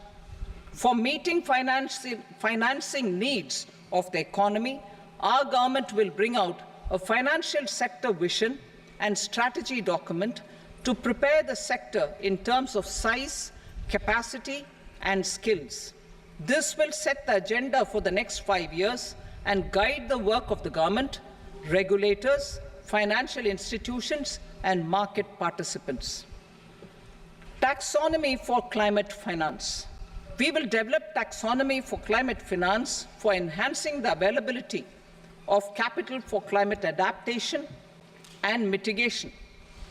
For meeting financing needs of the economy, our government will bring out a financial sector vision and strategy document to prepare the sector in terms of size, capacity, and skills. This will set the agenda for the next 5 years and guide the work of the government, regulators, financial institutions, and market participants. Taxonomy for climate finance. We will develop taxonomy for climate finance for enhancing the availability of capital for climate adaptation and mitigation.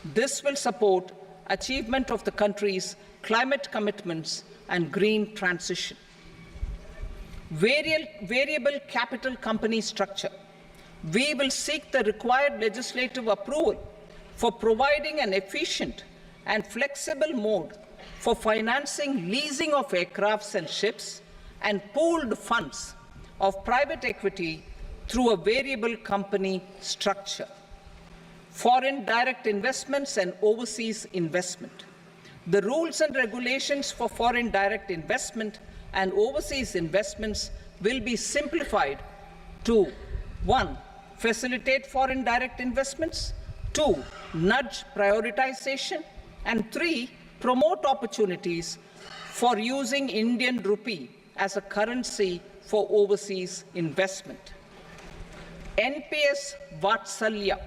This will support achievement of the country's climate commitments and green transition. Variable capital company structure. We will seek the required legislative approval for providing an efficient and flexible mode for financing leasing of aircrafts and ships and pooled funds of private equity through a variable company structure. Foreign direct investments and overseas investment. The rules and regulations for foreign direct investment and overseas investments will be simplified to 1. Facilitate foreign direct investments, 2. Nudge prioritization, and 3. Promote opportunities for using Indian rupee as a currency for overseas investment. NPS Vatsalya.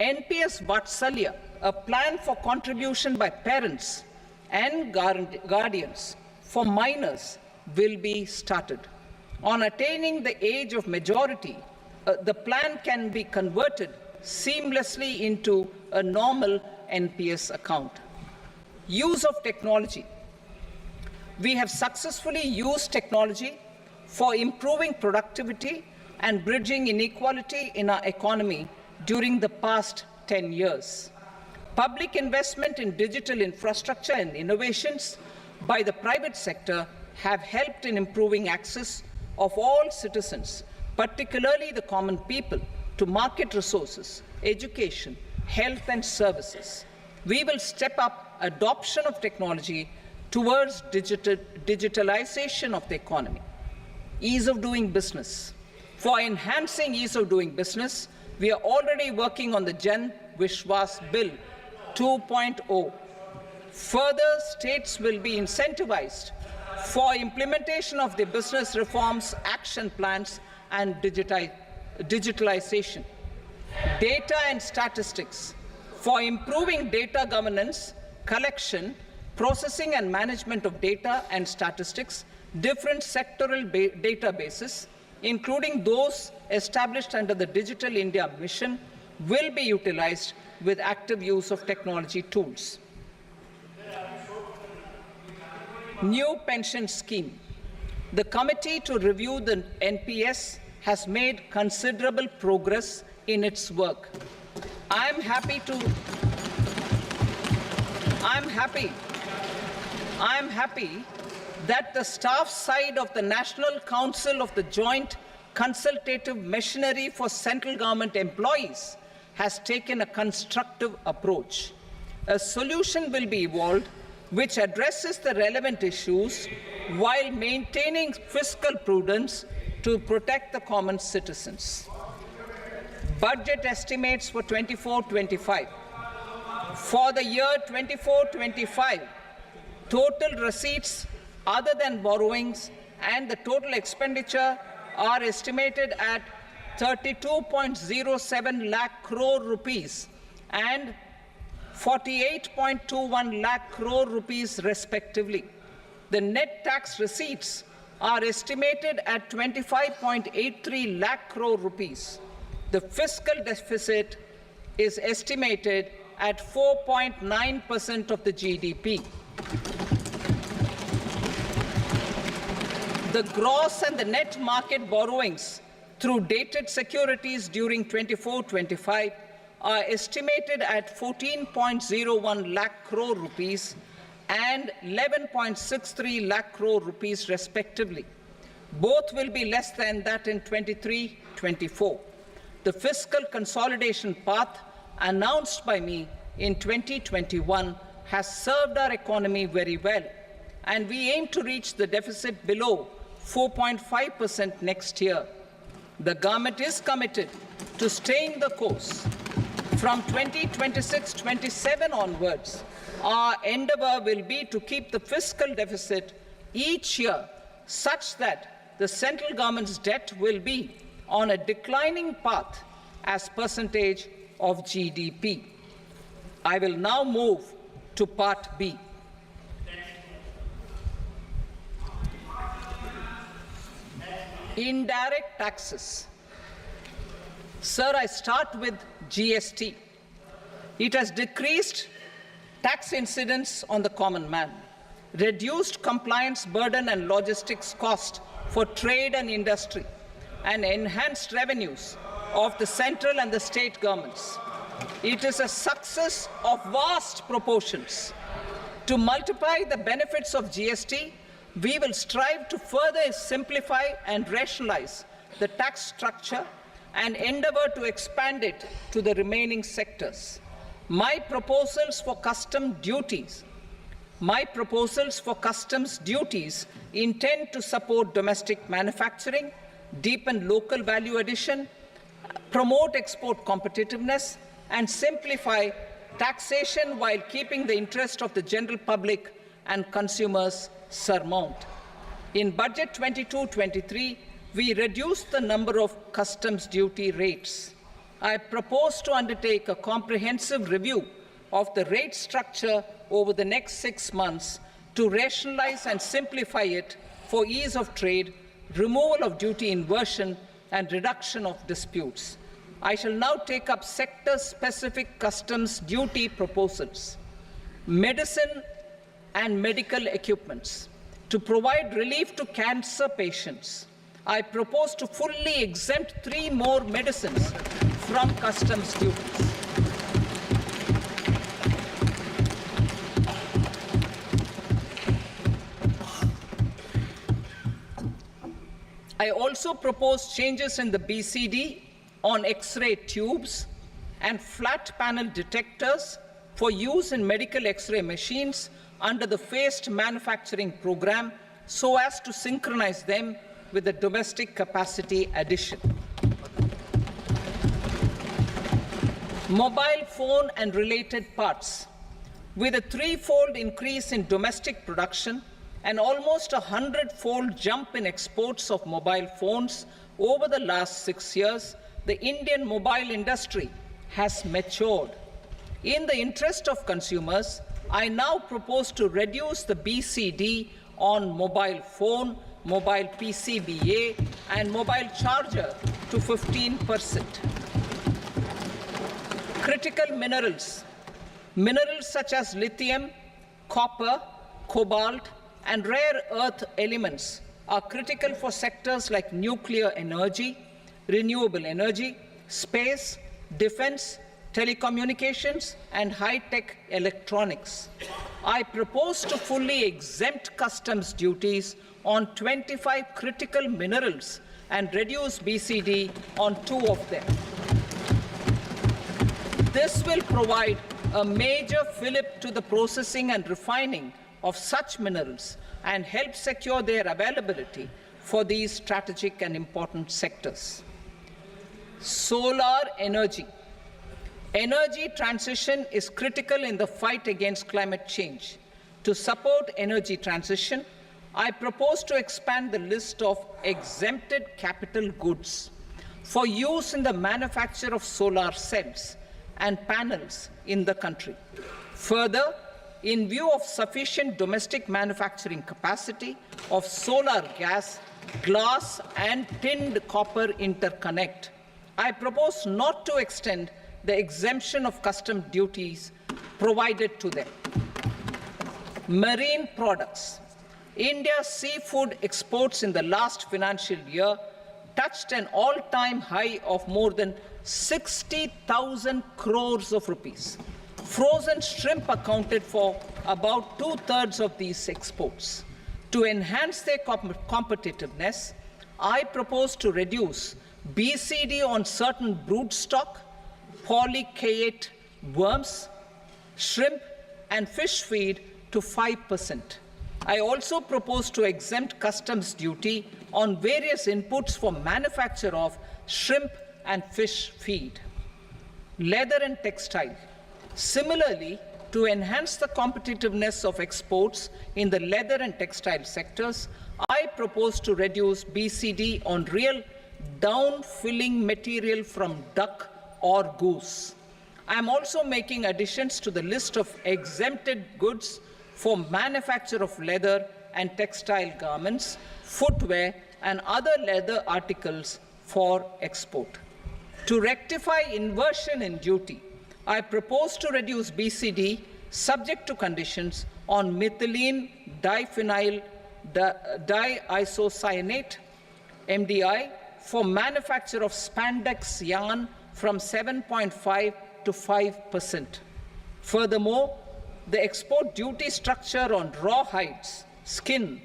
NPS Vatsalya, a plan for contribution by parents and guardians for minors, will be started. On attaining the age of majority, the plan can be converted seamlessly into a normal NPS account. Use of technology. We have successfully used technology for improving productivity and bridging inequality in our economy during the past 10 years. Public investment in digital infrastructure and innovations by the private sector have helped in improving access of all citizens, particularly the common people, to market resources, education, health and services. We will step up adoption of technology towards digitalization of the economy. Ease of doing business. For enhancing ease of doing business, we are already working on the Jan Vishwas Bill 2.0. Further, states will be incentivized for implementation of the business reforms, action plans, and digitalization. Data and statistics. For improving data governance, collection, processing and management of data and statistics, different sectoral databases, including those established under the Digital India Mission, will be utilized with active use of technology tools. New pension scheme. The committee to review the NPS has made considerable progress in its work. I'm happy that the staff side of the National Council of the Joint Consultative Machinery for Central Government Employees has taken a constructive approach. A solution will be evolved which addresses the relevant issues while maintaining fiscal prudence to protect the common citizens. Budget estimates for 24-25. For the year 24-25, total receipts other than borrowings and the total expenditure are estimated at 32.07 lakh crore rupees and 48.21 lakh crore rupees respectively. The net tax receipts are estimated at 25.83 lakh crore rupees. The fiscal deficit is estimated at 4.9% of the GDP. The gross and the net market borrowings through dated securities during 24-25 are estimated at 14.01 lakh crore rupees and 11.63 lakh crore rupees respectively. Both will be less than that in 23-24. The fiscal consolidation path announced by me in 2021 has served our economy very well, and we aim to reach the deficit below 4.5% next year. The government is committed to staying the course. From 2026-27 onwards, our endeavor will be to keep the fiscal deficit each year such that the central government's debt will be on a declining path as percentage of GDP. I will now move to Part B. Indirect taxes. Sir, I start with GST. It has decreased tax incidence on the common man, reduced compliance burden and logistics cost for trade and industry, and enhanced revenues of the central and the state governments. It is a success of vast proportions. To multiply the benefits of GST, we will strive to further simplify and rationalize the tax structure and endeavor to expand it to the remaining sectors. My proposals for custom duties My proposals for customs duties intend to support domestic manufacturing, deepen local value addition, promote export competitiveness, and simplify taxation while keeping the interest of the general public and consumers surmount. In Budget 22-23, we reduced the number of customs duty rates. I propose to undertake a comprehensive review of the rate structure over the next 6 months to rationalize and simplify it for ease of trade, removal of duty inversion, and reduction of disputes. I shall now take up sector-specific customs duty proposals. Medicine and medical equipments. To provide relief to cancer patients, I propose to fully exempt 3 more medicines from customs duties. I also propose changes in the BCD on X-ray tubes and flat panel detectors for use in medical X-ray machines under the phased manufacturing program so as to synchronize them with the domestic capacity addition. Mobile phone and related parts. With a 3-fold increase in domestic production and almost a 100-fold jump in exports of mobile phones over the last 6 years, the Indian mobile industry has matured. In the interest of consumers, I now propose to reduce the BCD on mobile phone, mobile PCBA, and mobile charger to 15%. Critical minerals. Minerals such as lithium, copper, cobalt, and rare earth elements are critical for sectors like nuclear energy, renewable energy, space, defense, telecommunications, and high-tech electronics. I propose to fully exempt customs duties on 25 critical minerals and reduce BCD on 2 of them. This will provide a major fillip to the processing and refining of such minerals and help secure their availability for these strategic and important sectors. Solar energy. Energy transition is critical in the fight against climate change. To support energy transition, I propose to expand the list of exempted capital goods for use in the manufacture of solar cells and panels in the country. Further, in view of sufficient domestic manufacturing capacity of solar gas, glass, and tinned copper interconnect, I propose not to extend the exemption of custom duties provided to them. Marine products. India's seafood exports in the last financial year touched an all-time high of more than 60,000 crores of rupees. Frozen shrimp accounted for about 2/3 of these exports. To enhance their competitiveness, I propose to reduce BCD on certain broodstock, polychaete worms, shrimp, and fish feed to 5%. I also propose to exempt customs duty on various inputs for manufacture of shrimp and fish feed. Leather and textile. Similarly, to enhance the competitiveness of exports in the leather and textile sectors, I propose to reduce BCD on real down-filling material from duck or goose. I am also making additions to the list of exempted goods for manufacture of leather and textile garments, footwear, and other leather articles for export. To rectify inversion in duty, I propose to reduce BCD subject to conditions on methylene diphenyl diisocyanate, MDI, for manufacture of spandex yarn from 7.5 to 5%. Furthermore, the export duty structure on raw hides, skin,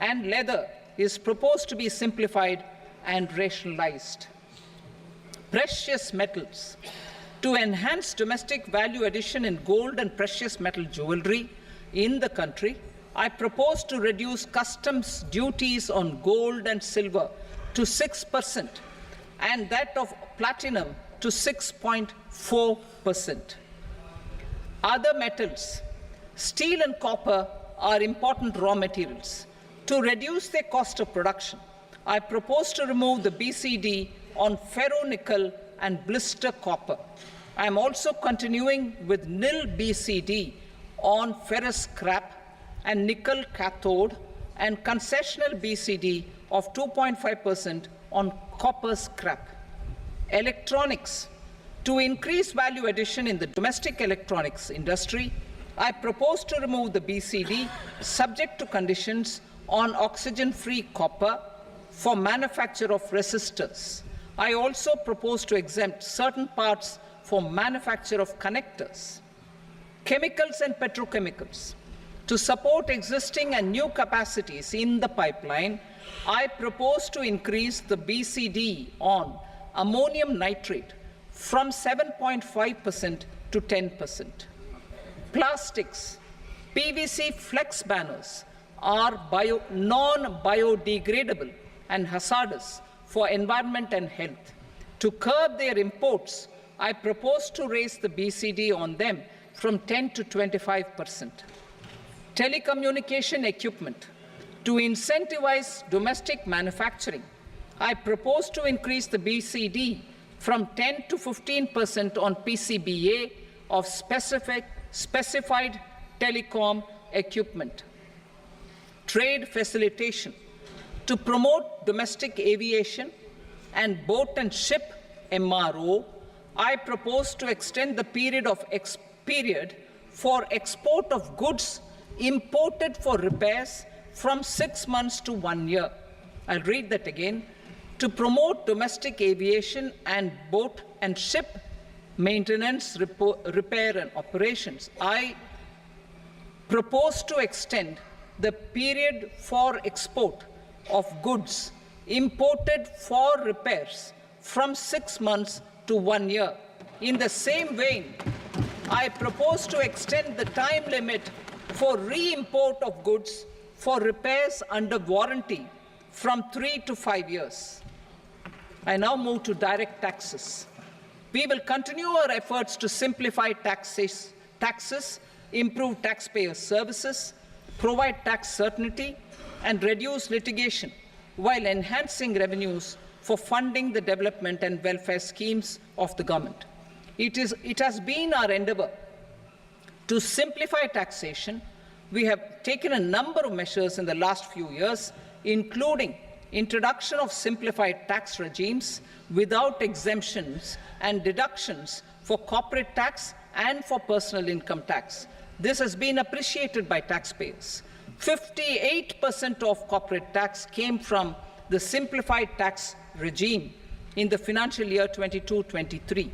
and leather is proposed to be simplified and rationalized. Precious metals. To enhance domestic value addition in gold and precious metal jewelry, in the country, I propose to reduce customs duties on gold and silver to 6% and that of platinum to 6.4%. Other metals, steel and copper, are important raw materials. To reduce their cost of production, I propose to remove the BCD on ferronickel and blister copper. I am also continuing with nil BCD on ferrous scrap and nickel cathode and concessional BCD of 2.5% on copper scrap. Electronics. To increase value addition in the domestic electronics industry, I propose to remove the BCD subject to conditions on oxygen-free copper for manufacture of resistors. I also propose to exempt certain parts for manufacture of connectors. Chemicals and petrochemicals. To support existing and new capacities in the pipeline, I propose to increase the BCD on ammonium nitrate from 7.5% to 10%. Plastics. PVC flex banners are non-biodegradable and hazardous for environment and health. To curb their imports, I propose to raise the BCD on them from 10 to 25%. Telecommunication equipment. To incentivize domestic manufacturing, I propose to increase the BCD from 10 to 15% on PCBA of specified telecom equipment. Trade facilitation. To promote domestic aviation and boat and ship MRO, I propose to extend the period for export of goods imported for repairs from 6 months to 1 year. I'll read that again. To promote domestic aviation and boat and ship maintenance, repair and operations, I propose to extend the period for export of goods imported for repairs from 6 months to 1 year. In the same vein, I propose to extend the time limit for re-import of goods for repairs under warranty from 3 to 5 years. I now move to direct taxes. We will continue our efforts to simplify taxes, improve taxpayer services, provide tax certainty, and reduce litigation while enhancing revenues for funding the development and welfare schemes of the government. It has been our endeavor to simplify taxation. We have taken a number of measures in the last few years, including introduction of simplified tax regimes without exemptions and deductions for corporate tax and for personal income tax. This has been appreciated by taxpayers. 58% of corporate tax came from the simplified tax regime in the financial year 22-23.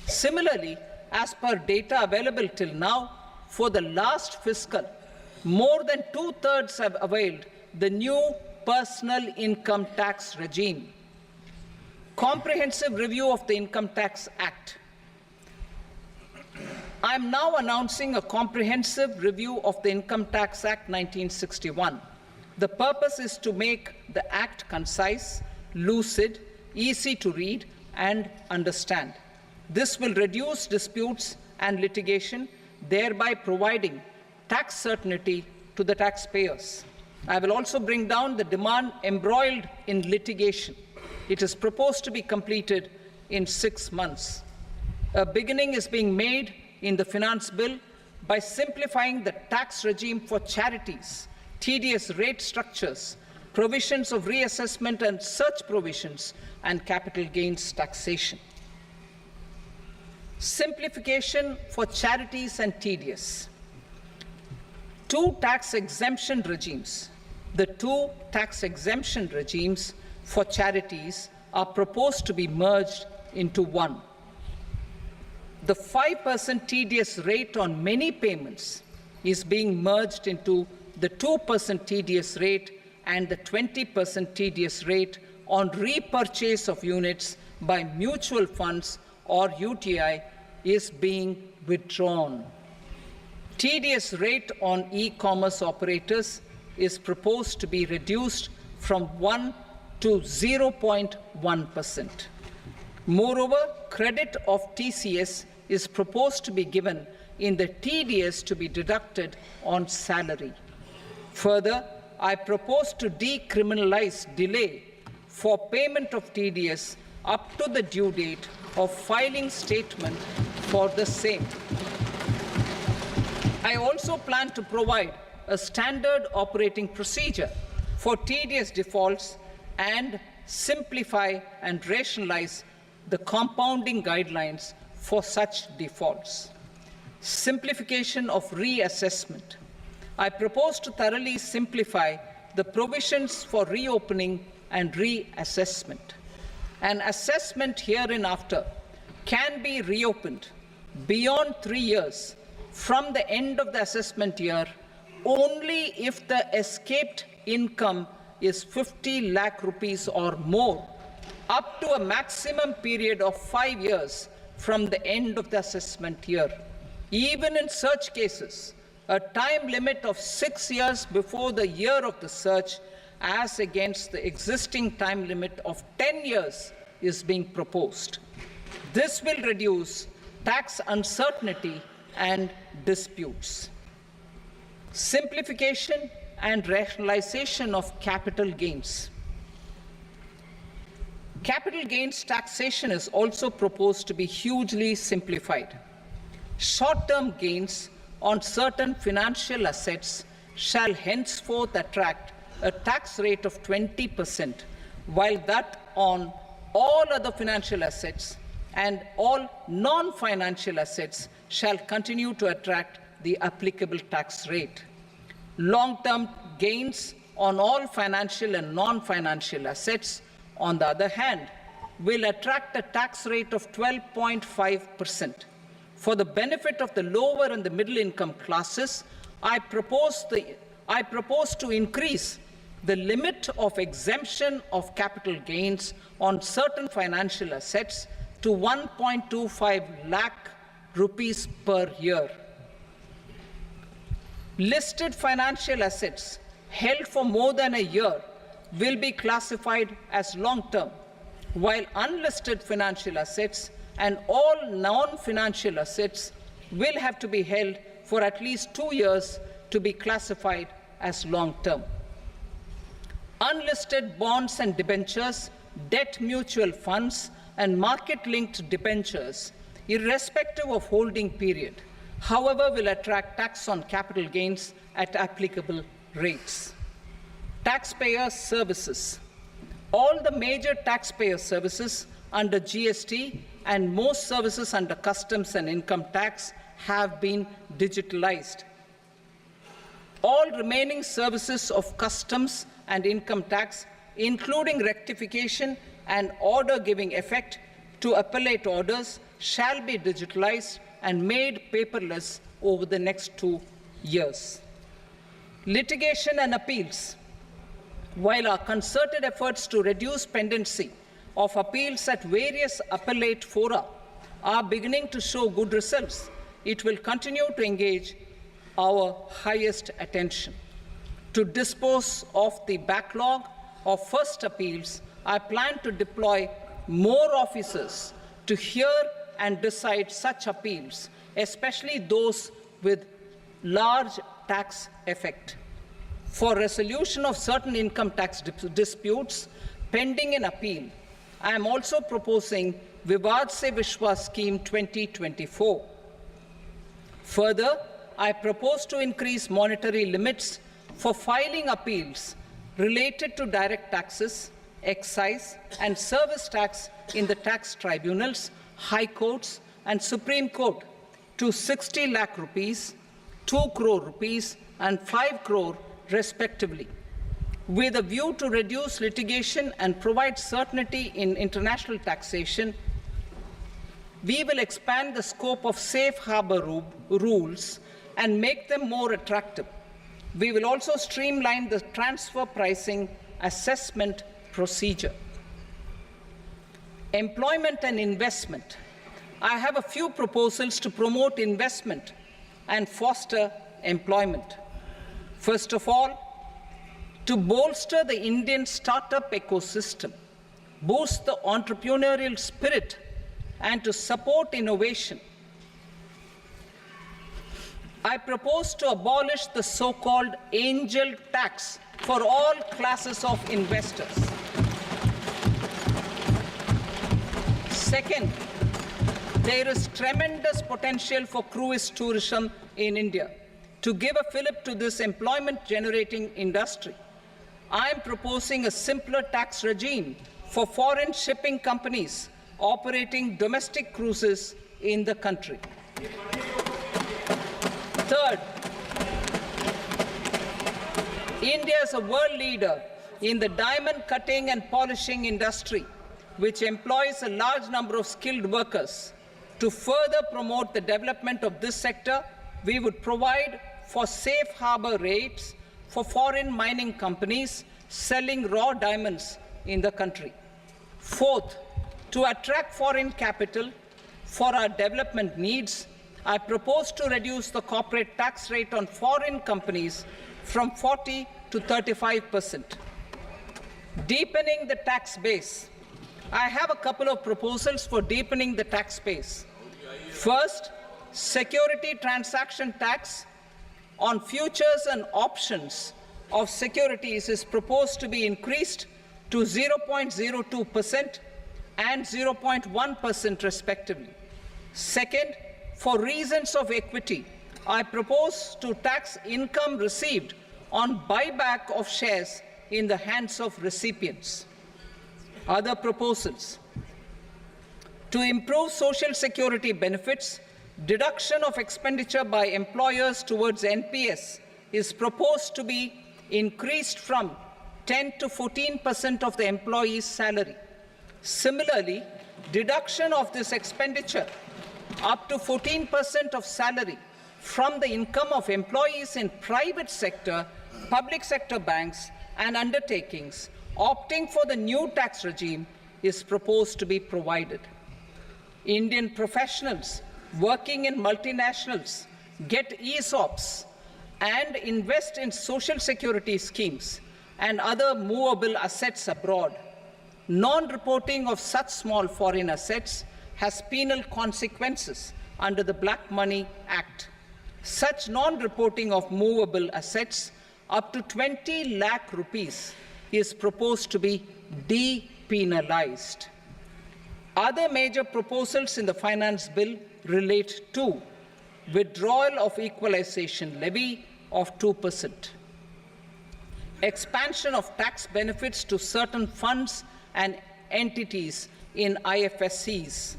Similarly, as per data available till now, for the last fiscal, more than 2/3 have availed the new personal income tax regime. Comprehensive review of the Income Tax Act. I am now announcing a comprehensive review of the Income Tax Act 1961. The purpose is to make the Act concise, lucid, easy to read and understand. This will reduce disputes and litigation, thereby providing tax certainty to the taxpayers. I will also bring down the demand embroiled in litigation. It is proposed to be completed in 6 months. A beginning is being made in the finance bill by simplifying the tax regime for charities, tedious rate structures, provisions of reassessment and such provisions, and capital gains taxation. Simplification for charities and tedious. The two tax exemption regimes for charities are proposed to be merged into one. The 5% tedious rate on many payments is being merged into the 2% tedious rate, and the 20% tedious rate on repurchase of units by mutual funds or UTI is being withdrawn. TDS rate on e-commerce operators is proposed to be reduced from 1 to 0.1%. Moreover, credit of TCS is proposed to be given in the TDS to be deducted on salary. Further, I propose to decriminalize delay for payment of TDS up to the due date of filing statement for the same. I also plan to provide a standard operating procedure for TDS defaults and simplify and rationalize the compounding guidelines for such defaults. Simplification of reassessment. I propose to thoroughly simplify the provisions for reopening and reassessment. An assessment hereinafter can be reopened beyond 3 years from the end of the assessment year only if the escaped income is 50 lakh rupees or more, up to a maximum period of 5 years from the end of the assessment year. Even in such cases, a time limit of 6 years before the year of the search, as against the existing time limit of 10 years, is being proposed. This will reduce tax uncertainty and disputes. Simplification and rationalization of capital gains. Capital gains taxation is also proposed to be hugely simplified. Short-term gains on certain financial assets shall henceforth attract a tax rate of 20%, while that on all other financial assets and all non-financial assets shall continue to attract the applicable tax rate. Long-term gains on all financial and non-financial assets, on the other hand, will attract a tax rate of 12.5%. For the benefit of the lower and the middle income classes, I propose to increase the limit of exemption of capital gains on certain financial assets to 1.25 lakh rupees per year. Listed financial assets held for more than a year will be classified as long-term, while unlisted financial assets and all non-financial assets will have to be held for at least 2 years to be classified as long-term. Unlisted bonds and debentures, debt mutual funds, and market-linked debentures, irrespective of holding period, however, will attract tax on capital gains at applicable rates. Taxpayer services. All the major taxpayer services under GST and most services under customs and income tax have been digitalized. All remaining services of customs and income tax, including rectification and order giving effect to appellate orders, shall be digitalized and made paperless over the next 2 years. Litigation and appeals. While our concerted efforts to reduce pendency of appeals at various appellate fora are beginning to show good results, it will continue to engage our highest attention. To dispose of the backlog of first appeals, I plan to deploy more officers to hear and decide such appeals, especially those with large tax effect. For resolution of certain income tax disputes pending an appeal, I am also proposing Vivad Se Vishwas Scheme 2024. Further, I propose to increase monetary limits for filing appeals related to direct taxes, excise, and service tax in the tax tribunals, high courts, and Supreme Court to 60 lakh rupees, 2 crore rupees, and 5 crore respectively. With a view to reduce litigation and provide certainty in international taxation, we will expand the scope of safe harbor rules and make them more attractive. We will also streamline the transfer pricing assessment procedure. Employment and investment. I have a few proposals to promote investment and foster employment. First of all, to bolster the Indian startup ecosystem, boost the entrepreneurial spirit, and to support innovation, I propose to abolish the so-called angel tax for all classes of investors. Second, there is tremendous potential for cruise tourism in India. To give a fillip to this employment-generating industry, I am proposing a simpler tax regime for foreign shipping companies operating domestic cruises in the country. Third, India is a world leader in the diamond cutting and polishing industry, which employs a large number of skilled workers. To further promote the development of this sector, we would provide for safe harbor rates for foreign mining companies selling raw diamonds in the country. Fourth, to attract foreign capital for our development needs, I propose to reduce the corporate tax rate on foreign companies from 40 to 35%. Deepening the tax base. I have a couple of proposals for deepening the tax base. First, security transaction tax on futures and options of securities is proposed to be increased to 0.02% and 0.1% respectively. Second, for reasons of equity, I propose to tax income received on buyback of shares in the hands of recipients. Other proposals: to improve social security benefits, deduction of expenditure by employers towards NPS is proposed to be increased from 10 to 14% of the employee's salary. Similarly, deduction of this expenditure up to 14% of salary from the income of employees in private sector, public sector banks and undertakings opting for the new tax regime is proposed to be provided. Indian professionals working in multinationals get ESOPs and invest in social security schemes and other movable assets abroad. Non-reporting of such small foreign assets has penal consequences under the Black Money Act. Such non-reporting of movable assets up to 20 lakh rupees is proposed to be depenalized. Other major proposals in the finance bill relate to withdrawal of equalization levy of 2%, expansion of tax benefits to certain funds and entities in IFSCs,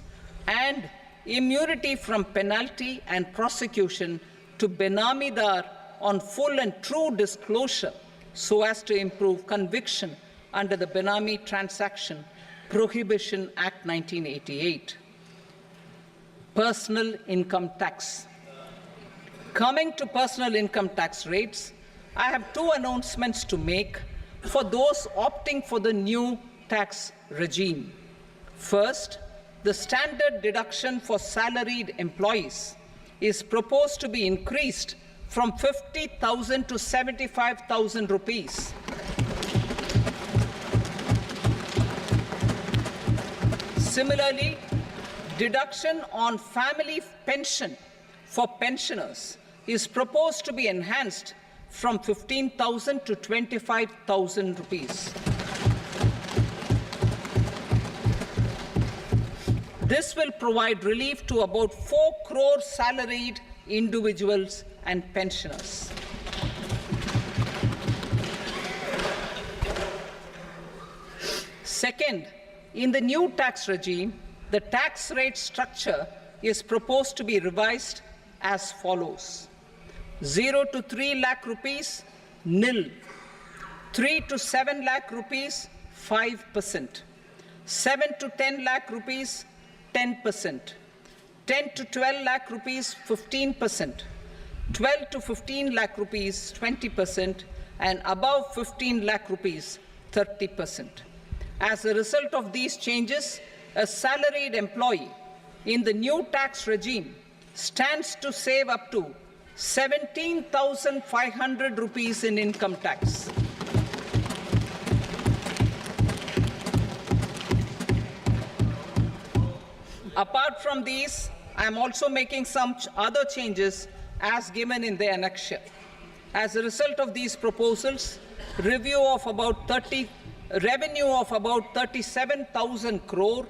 and immunity from penalty and prosecution to Benamidar on full and true disclosure so as to improve conviction under the Benami Transaction Prohibition Act 1988. Personal income tax. Coming to personal income tax rates, I have two announcements to make for those opting for the new tax regime. First, the standard deduction for salaried employees is proposed to be increased from 50,000 to 75,000 rupees. Similarly, deduction on family pension for pensioners is proposed to be enhanced from 15,000 to 25,000 rupees. This will provide relief to about 4 crore salaried individuals and pensioners. Second, in the new tax regime, the tax rate structure is proposed to be revised as follows: 0 to 3 lakh rupees, nil; 3 to 7 lakh rupees, 5%; 7 to 10 lakh rupees, 10%; 10 to 12 lakh rupees, 15%; 12 to 15 lakh rupees, 20%; and above 15 lakh rupees, 30%. As a result of these changes, a salaried employee in the new tax regime stands to save up to 17,500 rupees in income tax. Apart from these, I am also making some other changes as given in the annexure. As a result of these proposals, revenue of about 37,000 crore,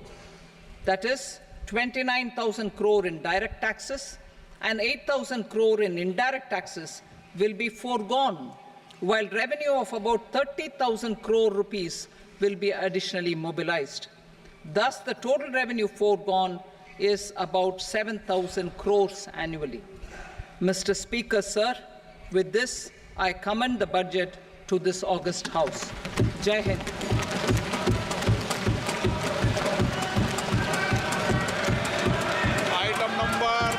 that is 29,000 crore in direct taxes and 8,000 crore in indirect taxes will be foregone, while revenue of about 30,000 crore rupees will be additionally mobilized. Thus, the total revenue foregone is about 7,000 crores annually. Mr. Speaker, sir, with this, I commend the budget to this august House. Jai Hind. Item number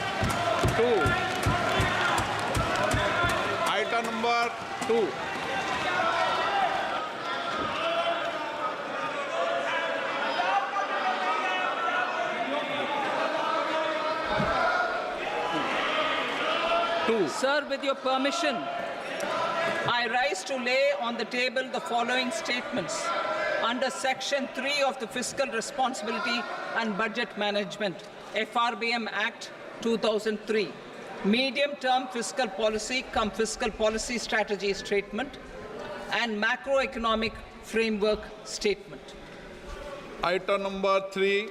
2. Item number 2. Sir, with your permission, I rise to lay on the table the following statements under Section 3 of the Fiscal Responsibility and Budget Management, FRBM Act 2003, Medium-Term Fiscal Policy cum Fiscal Policy Strategy Statement and Macroeconomic Framework Statement. Item number 3.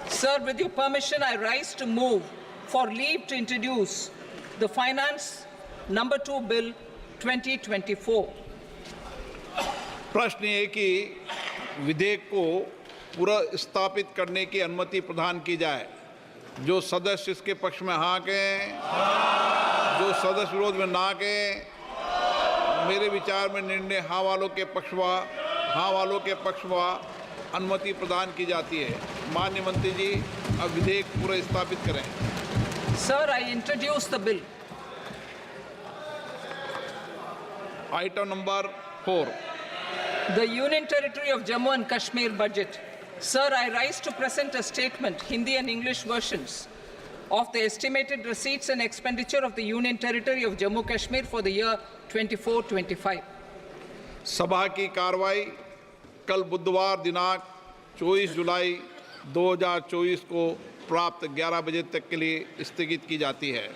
Sir, with your permission, I rise to move for leave to introduce the Finance Number 2 Bill 2024. प्रश्न ये कि विधेयक को पुनर्स्थापित करने की अनुमति प्रदान की जाए। जो सदस्य इसके पक्ष में हाँ कहें, जो सदस्य विरोध में ना कहें। मेरे विचार में निर्णय हाँ वालों के पक्ष में अनुमति प्रदान की जाती है। माननीय मंत्री जी, अब विधेयक पुनर्स्थापित करें। Sir, I introduce the bill. Item number 4. The Union Territory of Jammu and Kashmir budget. Sir, I rise to present a statement, Hindi and English versions, of the estimated receipts and expenditure of the Union Territory of Jammu and Kashmir for the year 24-25. सभा की कार्रवाई कल बुधवार दिनांक 24 जुलाई 2024 को प्राप्त 11 बजे तक के लिए स्थगित की जाती है।